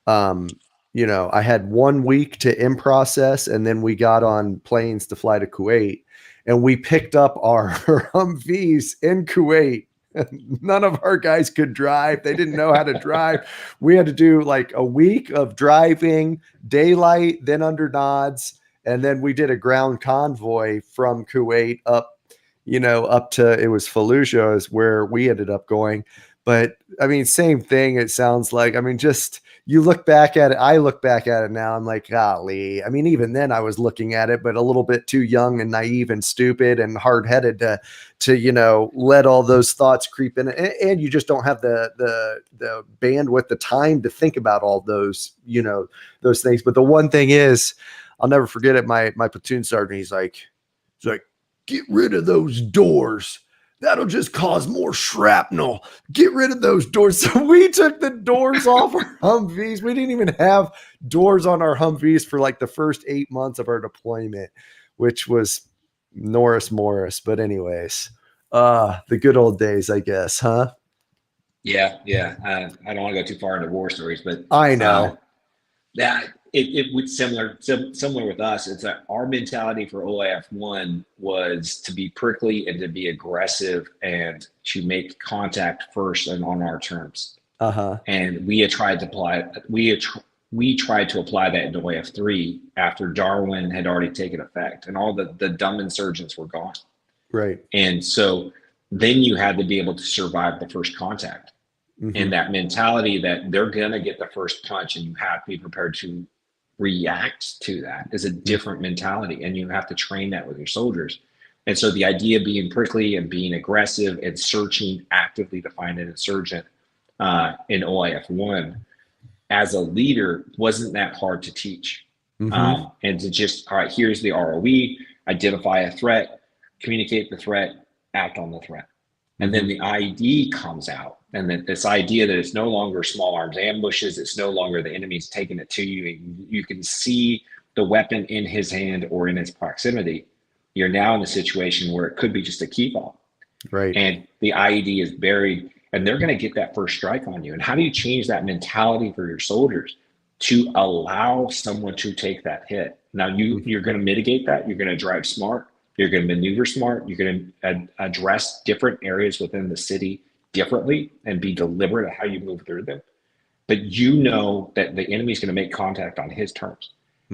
um, you know, I had 1 week to in process, and then we got on planes to fly to Kuwait, and we picked up our Humvees in Kuwait. None of our guys could drive. They didn't know how to drive. We had to do like a week of driving, daylight, then under nods. And then we did a ground convoy from Kuwait up, you know, up to, it was Fallujah is where we ended up going. But I mean, same thing. It sounds like, I mean, just you look back at it. I look back at it now. I'm like, golly. I mean, even then I was looking at it, but a little bit too young and naive and stupid and hard headed to, you know, let all those thoughts creep in. And you just don't have the bandwidth, the time to think about all those, you know, those things. But the one thing is, I'll never forget it. My platoon sergeant, he's like, get rid of those doors. That'll just cause more shrapnel. Get rid of those doors. So we took the doors off our Humvees. We didn't even have doors on our Humvees for like the first 8 months of our deployment, which was Norris Morris. But anyways, the good old days, I guess, huh? Yeah, yeah. I don't want to go too far into war stories, but I know. that it was similar with us. It's that our mentality for OIF1 was to be prickly and to be aggressive and to make contact first and on our terms. And we had tried to apply we tried to apply that into OIF3 after Darwin had already taken effect and all the dumb insurgents were gone. Right. And so then you had to be able to survive the first contact. And that mentality that they're going to get the first punch and you have to be prepared to react to that is a different mentality. And you have to train that with your soldiers. And so the idea of being prickly and being aggressive and searching actively to find an insurgent in OIF1 as a leader wasn't that hard to teach. And to just, all right, here's the ROE, identify a threat, communicate the threat, act on the threat. And then the IED comes out. And then this idea that it's no longer small arms ambushes, it's no longer the enemy's taking it to you. You can see the weapon in his hand or in his proximity. You're now in a situation where it could be just a key fob. Right. And the IED is buried and they're going to get that first strike on you. And how do you change that mentality for your soldiers to allow someone to take that hit? Now you're going to mitigate that. You're going to drive smart. You're going to maneuver smart. You're going to address different areas within the city differently and be deliberate at how you move through them. But you know that the enemy is going to make contact on his terms.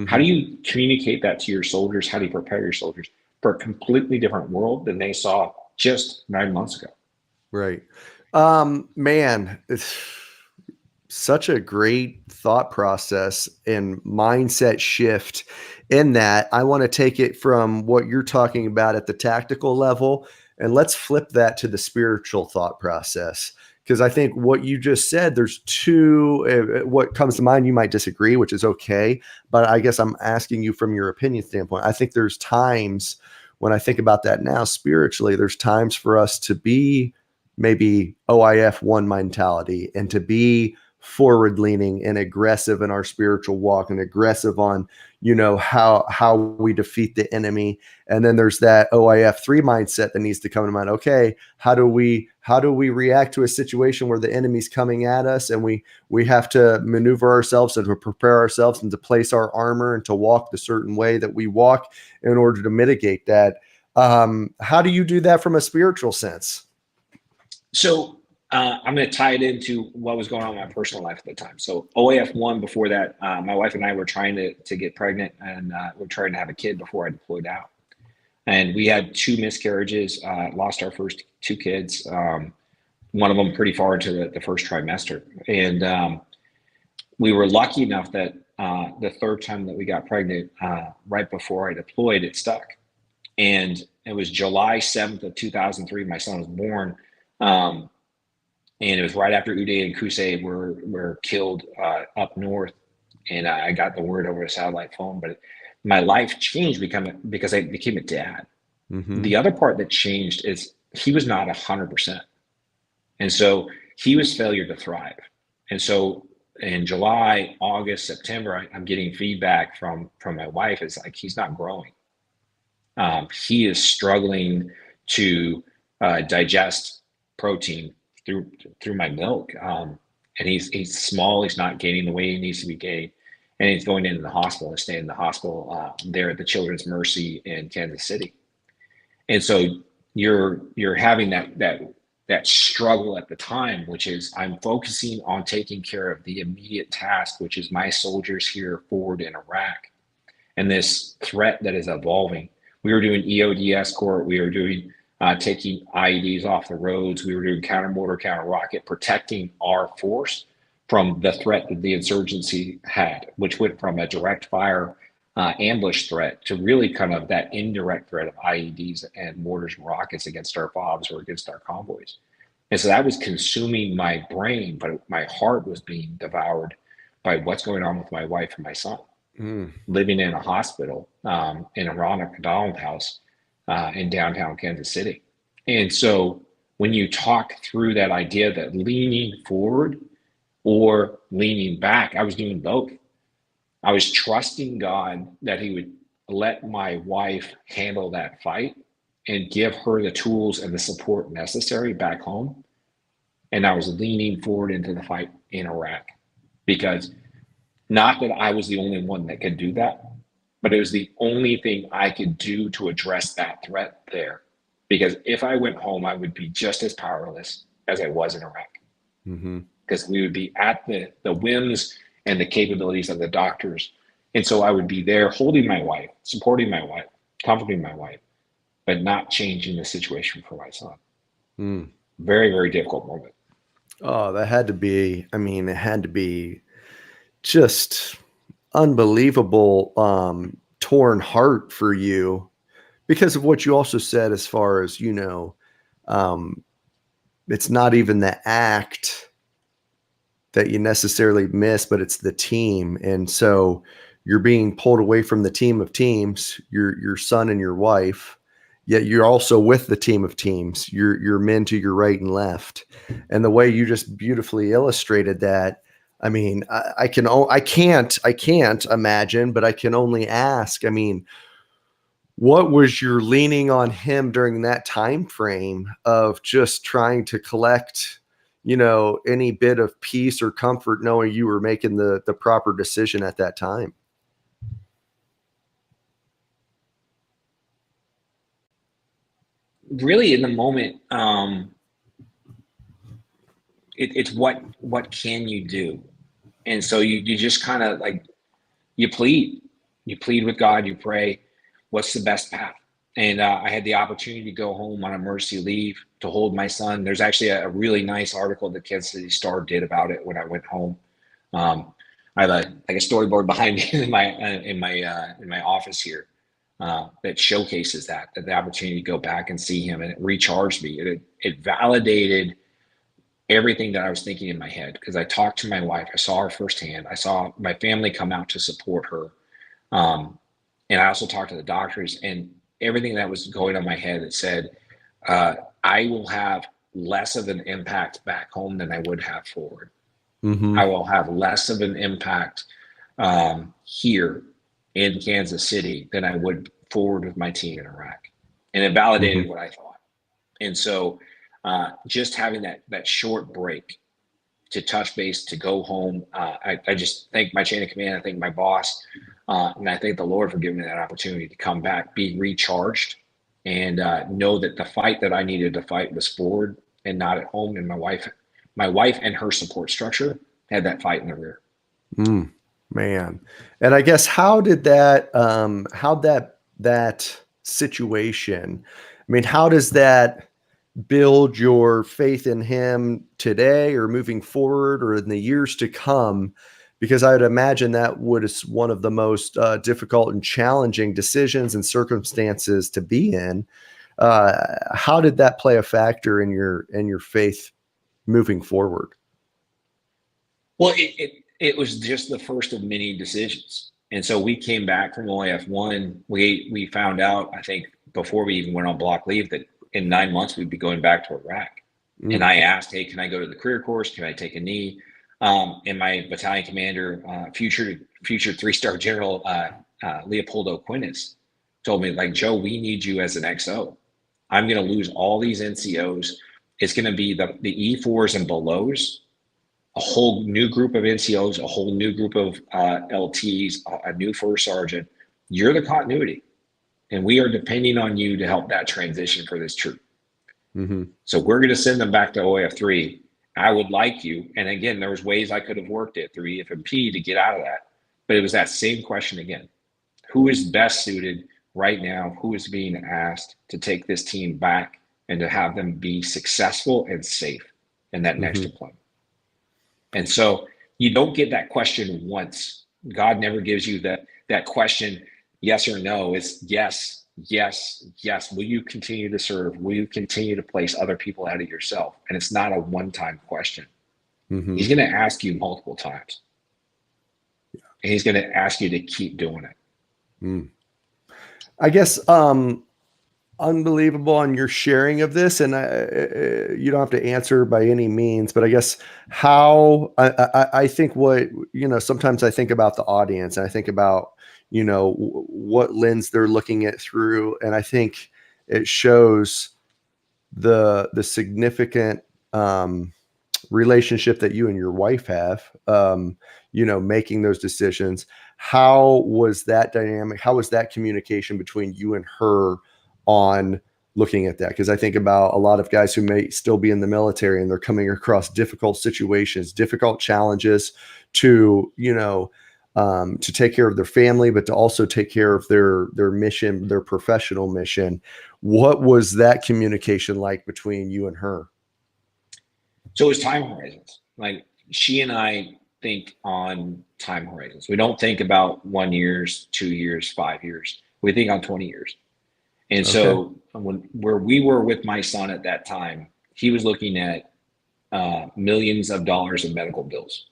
How do you communicate that to your soldiers? How do you prepare your soldiers for a completely different world than they saw just 9 months ago? Right. Man, it's such a great thought process and mindset shift in that. I want to take it from what you're talking about at the tactical level, and let's flip that to the spiritual thought process. Because I think what you just said, there's two, what comes to mind, you might disagree, which is okay. But I guess I'm asking you from your opinion standpoint. I think there's times when I think about that now spiritually, there's times for us to be maybe OIF1 mentality and to be forward leaning and aggressive in our spiritual walk and aggressive on, you know, how we defeat the enemy. And then there's that OIF3 mindset that needs to come to mind. Okay, how do we react to a situation where the enemy's coming at us and we have to maneuver ourselves and to prepare ourselves and to place our armor and to walk the certain way that we walk in order to mitigate that. How do you do that from a spiritual sense? So I'm going to tie it into what was going on in my personal life at the time. So OAF1, before that, my wife and I were trying to get pregnant and we're trying to have a kid before I deployed out. And we had 2 miscarriages, lost our first 2 kids, one of them pretty far into the first trimester. And we were lucky enough that the third time that we got pregnant, right before I deployed, it stuck. And it was July 7th of 2003, my son was born. And it was right after Uday and Kusei were killed up north. And I got the word over a satellite phone, but my life changed because I became a dad. The other part that changed is he was not 100%. And so he was failure to thrive. And so in July, August, September, I'm getting feedback from my wife. It's like, he's not growing. He is struggling to digest protein through my milk, and he's small. He's not gaining the weight he needs to be gained, and he's going into the hospital and staying in the hospital there at the Children's Mercy in Kansas City. And so you're having that struggle at the time, which is I'm focusing on taking care of the immediate task, which is my soldiers here forward in Iraq, and this threat that is evolving. We were doing EOD escort. We were doing taking IEDs off the roads. We were doing counter mortar, counter rocket, protecting our force from the threat that the insurgency had, which went from a direct fire ambush threat to really kind of that indirect threat of IEDs and mortars and rockets against our FOBs or against our convoys. And so that was consuming my brain, but my heart was being devoured by what's going on with my wife and my son. Living in a hospital in a Ronald McDonald House in downtown Kansas City. And so when you talk through that idea that leaning forward or leaning back, I was doing both. I was trusting God that he would let my wife handle that fight and give her the tools and the support necessary back home. And I was leaning forward into the fight in Iraq, because not that I was the only one that could do that, but it was the only thing I could do to address that threat there. Because if I went home, I would be just as powerless as I was in Iraq. Because we would be at the whims and the capabilities of the doctors. And so I would be there holding my wife, supporting my wife, comforting my wife, but not changing the situation for my son. Very, very difficult moment. Oh, that had to be, I mean, it had to be just unbelievable, torn heart for you, because of what you also said, as far as, you know, it's not even the act that you necessarily miss, but it's the team. And so you're being pulled away from the team of teams, your son and your wife, yet you're also with the team of teams, your men to your right and left. And the way you just beautifully illustrated that, I mean, I can't imagine, but I can only ask, I mean, what was your leaning on him during that time frame of just trying to collect, you know, any bit of peace or comfort, knowing you were making the proper decision at that time? Really, in the moment, it's what can you do? And so you just kind of like, you plead with God, you pray, what's the best path? And I had the opportunity to go home on emergency leave to hold my son. There's actually a really nice article that Kansas City Star did about it when I went home. I have a storyboard behind me in my office here that showcases that the opportunity to go back and see him, and it recharged me. It validated everything that I was thinking in my head, because I talked to my wife, I saw her firsthand, I saw my family come out to support her, and I also talked to the doctors, and everything that was going on in my head that said, I will have less of an impact back home than I would have forward. I will have less of an impact here in Kansas City than I would forward with my team in Iraq. And it validated what I thought. And so just having that short break to touch base, to go home, I just thank my chain of command, I thank my boss, and I thank the Lord for giving me that opportunity to come back, be recharged, and know that the fight that I needed to fight was forward and not at home. And my wife and her support structure had that fight in the rear. Man. And I guess how did that, that situation, I mean, how does that build your faith in him today or moving forward or in the years to come? Because I would imagine that is one of the most difficult and challenging decisions and circumstances to be in. How did that play a factor in your faith moving forward? Well, it was just the first of many decisions. And so we came back from OIF-1. We found out, I think, before we even went on block leave, that in 9 months we'd be going back to Iraq. And I asked, hey, can I go to the career course? Can I take a knee? And my battalion commander, future 3-star General Leopoldo Quinnes, told me, like, Joe, we need you as an XO. I'm going to lose all these NCOs. It's going to be the E4s and belows, a whole new group of NCOs, a whole new group of LTs, a new first sergeant. You're the continuity, and we are depending on you to help that transition for this troop. Mm-hmm. So we're going to send them back to OF3. I would like you, and again, there was ways I could have worked it through EFMP to get out of that, but it was that same question again. Who is best suited right now? Who is being asked to take this team back and to have them be successful and safe in that next deployment? And so you don't get that question once. God never gives you that question, yes or no. It's yes, yes, yes. Will you continue to serve? Will you continue to place other people ahead of yourself? And it's not a one-time question. He's going to ask you multiple times. And he's going to ask you to keep doing it. I guess unbelievable on your sharing of this, and you don't have to answer by any means, but I guess how I think what, sometimes I think about the audience, and I think about, what lens they're looking at through, and I think it shows the significant relationship that you and your wife have, making those decisions. How was that dynamic? How was that communication between you and her on looking at that? Because I think about a lot of guys who may still be in the military and they're coming across difficult situations, difficult challenges to, to take care of their family, but to also take care of their mission, their professional mission. What was that communication like between you and her? So it's time horizons. Like, she and I think on time horizons. We don't think about 1 year, 2 years, 5 years. We think on 20 years. And so where we were with my son at that time, he was looking at millions of dollars in medical bills.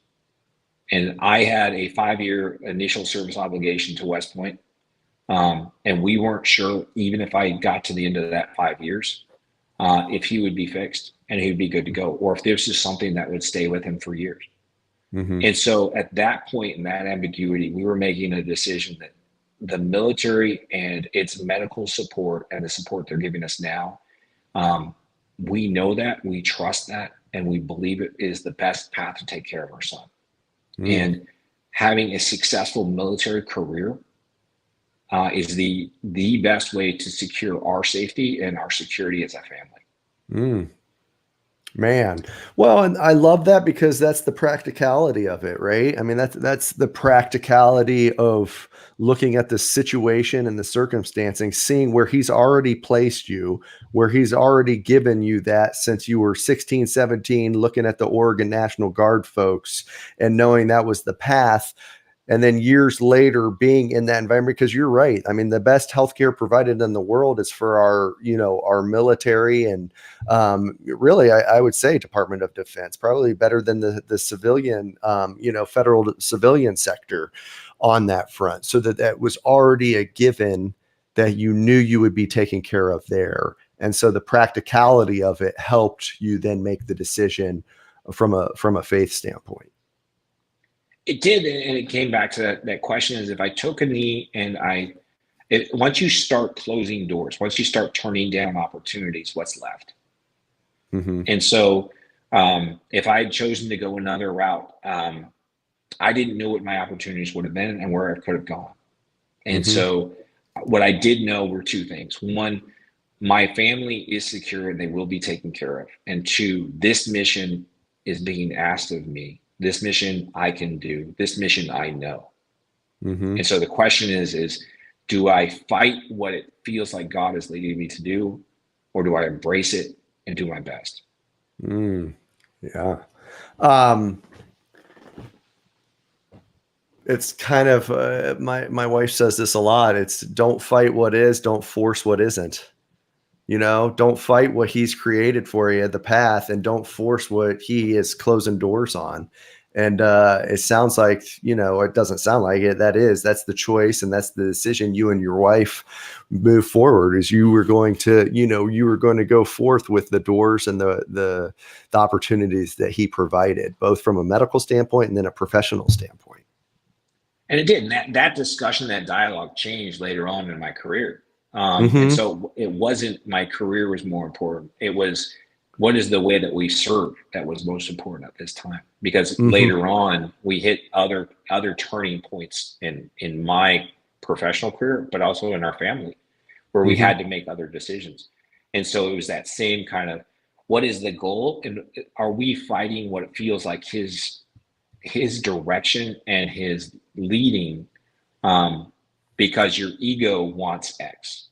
And I had a 5-year initial service obligation to West Point. And we weren't sure, even if I got to the end of that 5 years, if he would be fixed and he would be good to go, or if this is something that would stay with him for years. And so at that point, in that ambiguity, we were making a decision that the military and its medical support and the support they're giving us now, we know that, we trust that, and we believe it is the best path to take care of our son. And having a successful military career is the best way to secure our safety and our security as a family. Man. Well, and I love that because that's the practicality of it, right? I mean, that's the practicality of looking at the situation and the circumstancing, seeing where he's already placed you, where he's already given you that since you were 16, 17, looking at the Oregon National Guard folks and knowing that was the path. And then years later being in that environment, because you're right. I mean, the best healthcare provided in the world is for our military, and really, I would say Department of Defense, probably better than the civilian, federal civilian sector on that front. So that was already a given that you knew you would be taken care of there. And so the practicality of it helped you then make the decision from a faith standpoint. It did, and it came back to that question is, if I took a knee and once you start closing doors, once you start turning down opportunities, what's left? And so if I had chosen to go another route, I didn't know what my opportunities would have been and where I could have gone. And so what I did know were two things. One, my family is secure and they will be taken care of. And two, this mission is being asked of me. This mission I can do. This mission I know. And so the question is, do I fight what it feels like God is leading me to do, or do I embrace it and do my best? Yeah. It's kind of, my wife says this a lot. It's don't fight what is, don't force what isn't. Don't fight what he's created for you, the path, and don't force what he is closing doors on. And it sounds like, it doesn't sound like it. That's the choice. And that's the decision you and your wife move forward, is you were going to go forth with the doors and the opportunities that he provided, both from a medical standpoint and then a professional standpoint. And it did. And that discussion, that dialogue changed later on in my career. And so it wasn't my career was more important. It was what is the way that we serve that was most important at this time. Because later on we hit other turning points in my professional career, but also in our family, where we had to make other decisions. And so it was that same kind of, what is the goal? And are we fighting what it feels like his direction and his leading, because your ego wants X,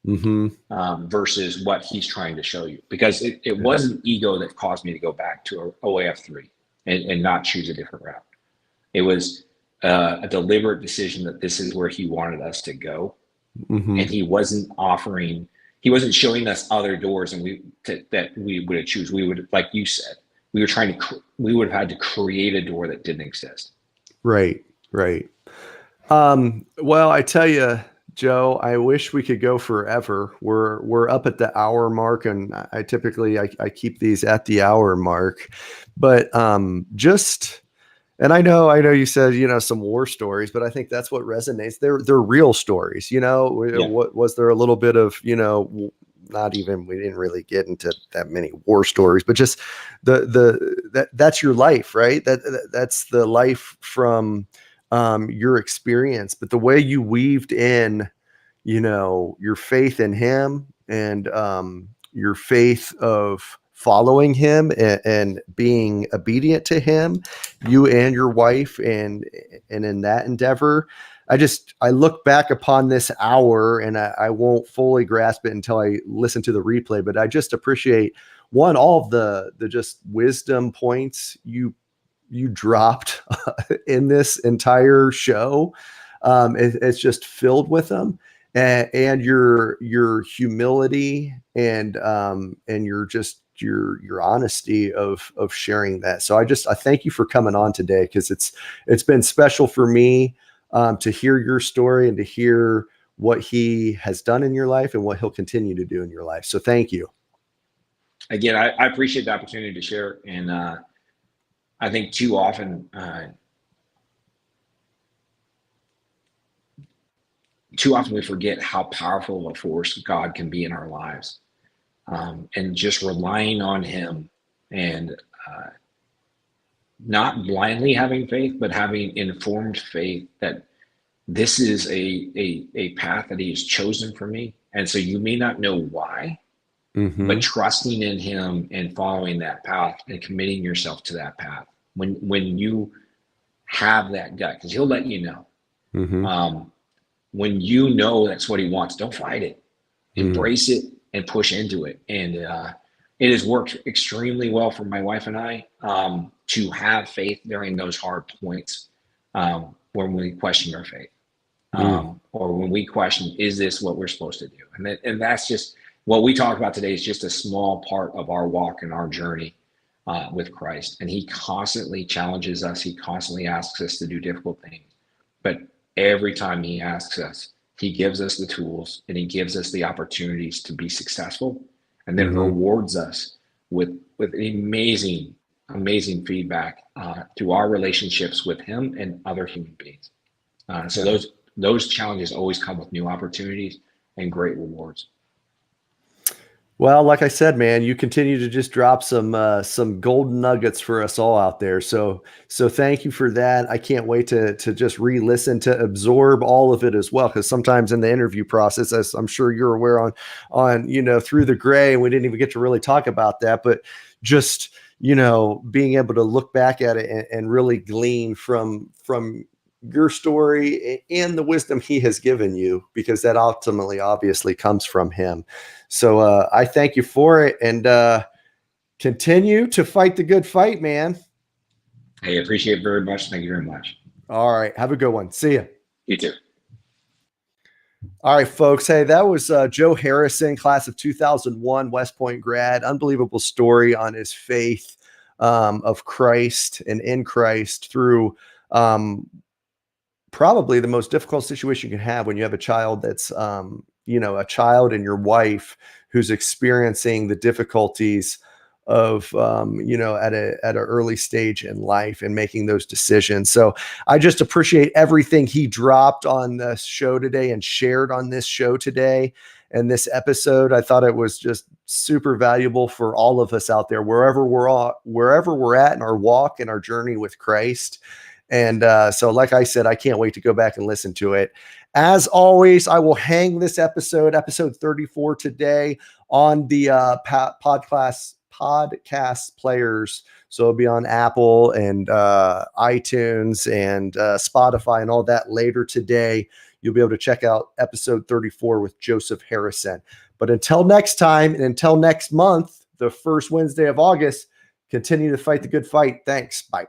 versus what he's trying to show you? Because it wasn't ego that caused me to go back to OAF3 and not choose a different route. It was a deliberate decision that this is where he wanted us to go. And he wasn't showing us other doors that we would have choose. We would, like you said, we would have had to create a door that didn't exist. Right. Well, I tell you, Joe, I wish we could go forever. We're up at the hour mark, and I typically keep these at the hour mark, but and I know you said, some war stories, but I think that's what resonates. They're real stories, What was there a little bit of, not even, we didn't really get into that many war stories, but just that's your life, right? That's the life from your experience, but the way you weaved in, your faith in him and your faith of following him and being obedient to him, you and your wife, and in that endeavor, I look back upon this hour, and I won't fully grasp it until I listen to the replay, but I just appreciate all of the just wisdom points you dropped in this entire show. It's just filled with them, and your humility and your honesty of sharing that. So I thank you for coming on today, because it's been special for me to hear your story and to hear what he has done in your life and what he'll continue to do in your life. So thank you. Again, I appreciate the opportunity to share. And I think too often we forget how powerful of a force God can be in our lives. And just relying on him, and not blindly having faith, but having informed faith that this is a path that he has chosen for me. And so you may not know why, but trusting in him and following that path and committing yourself to that path. When you have that gut, because he'll let you know. When you know that's what he wants, don't fight it. Embrace it and push into it. And it has worked extremely well for my wife and I, to have faith during those hard points, when we question our faith, or when we question, is this what we're supposed to do? And that's just what we talk about today, is just a small part of our walk and our journey with Christ. And he constantly challenges us. He constantly asks us to do difficult things. But every time he asks us, he gives us the tools, and he gives us the opportunities to be successful, and then rewards us with amazing feedback through our relationships with him and other human beings. So those challenges always come with new opportunities and great rewards. Well, like I said, man, you continue to just drop some golden nuggets for us all out there. So thank you for that. I can't wait to just re-listen, to absorb all of it as well. Because sometimes in the interview process, as I'm sure you're aware on through the gray, and we didn't even get to really talk about that, but just, being able to look back at it and really glean from your story and the wisdom he has given you, because that ultimately obviously comes from him. So I thank you for it, and continue to fight the good fight, man. Hey, I appreciate it very much. Thank you very much. All right. Have a good one. See ya. You too. All right, folks. Hey, that was Joe Harrison, class of 2001, West Point grad. Unbelievable story on his faith of Christ and in Christ through probably the most difficult situation you can have when you have a child that's, a child and your wife who's experiencing the difficulties at an early stage in life and making those decisions. So I just appreciate everything he dropped on the show today and shared on this show today and this episode. I thought it was just super valuable for all of us out there, wherever we're at in our walk and our journey with Christ. And so, like I said, I can't wait to go back and listen to it. As always, I will hang this episode 34 today, on the podcast players. So it'll be on Apple and iTunes and Spotify and all that later today. You'll be able to check out episode 34 with Joseph Harrison. But until next time, and until next month, the first Wednesday of August, continue to fight the good fight. Thanks. Bye.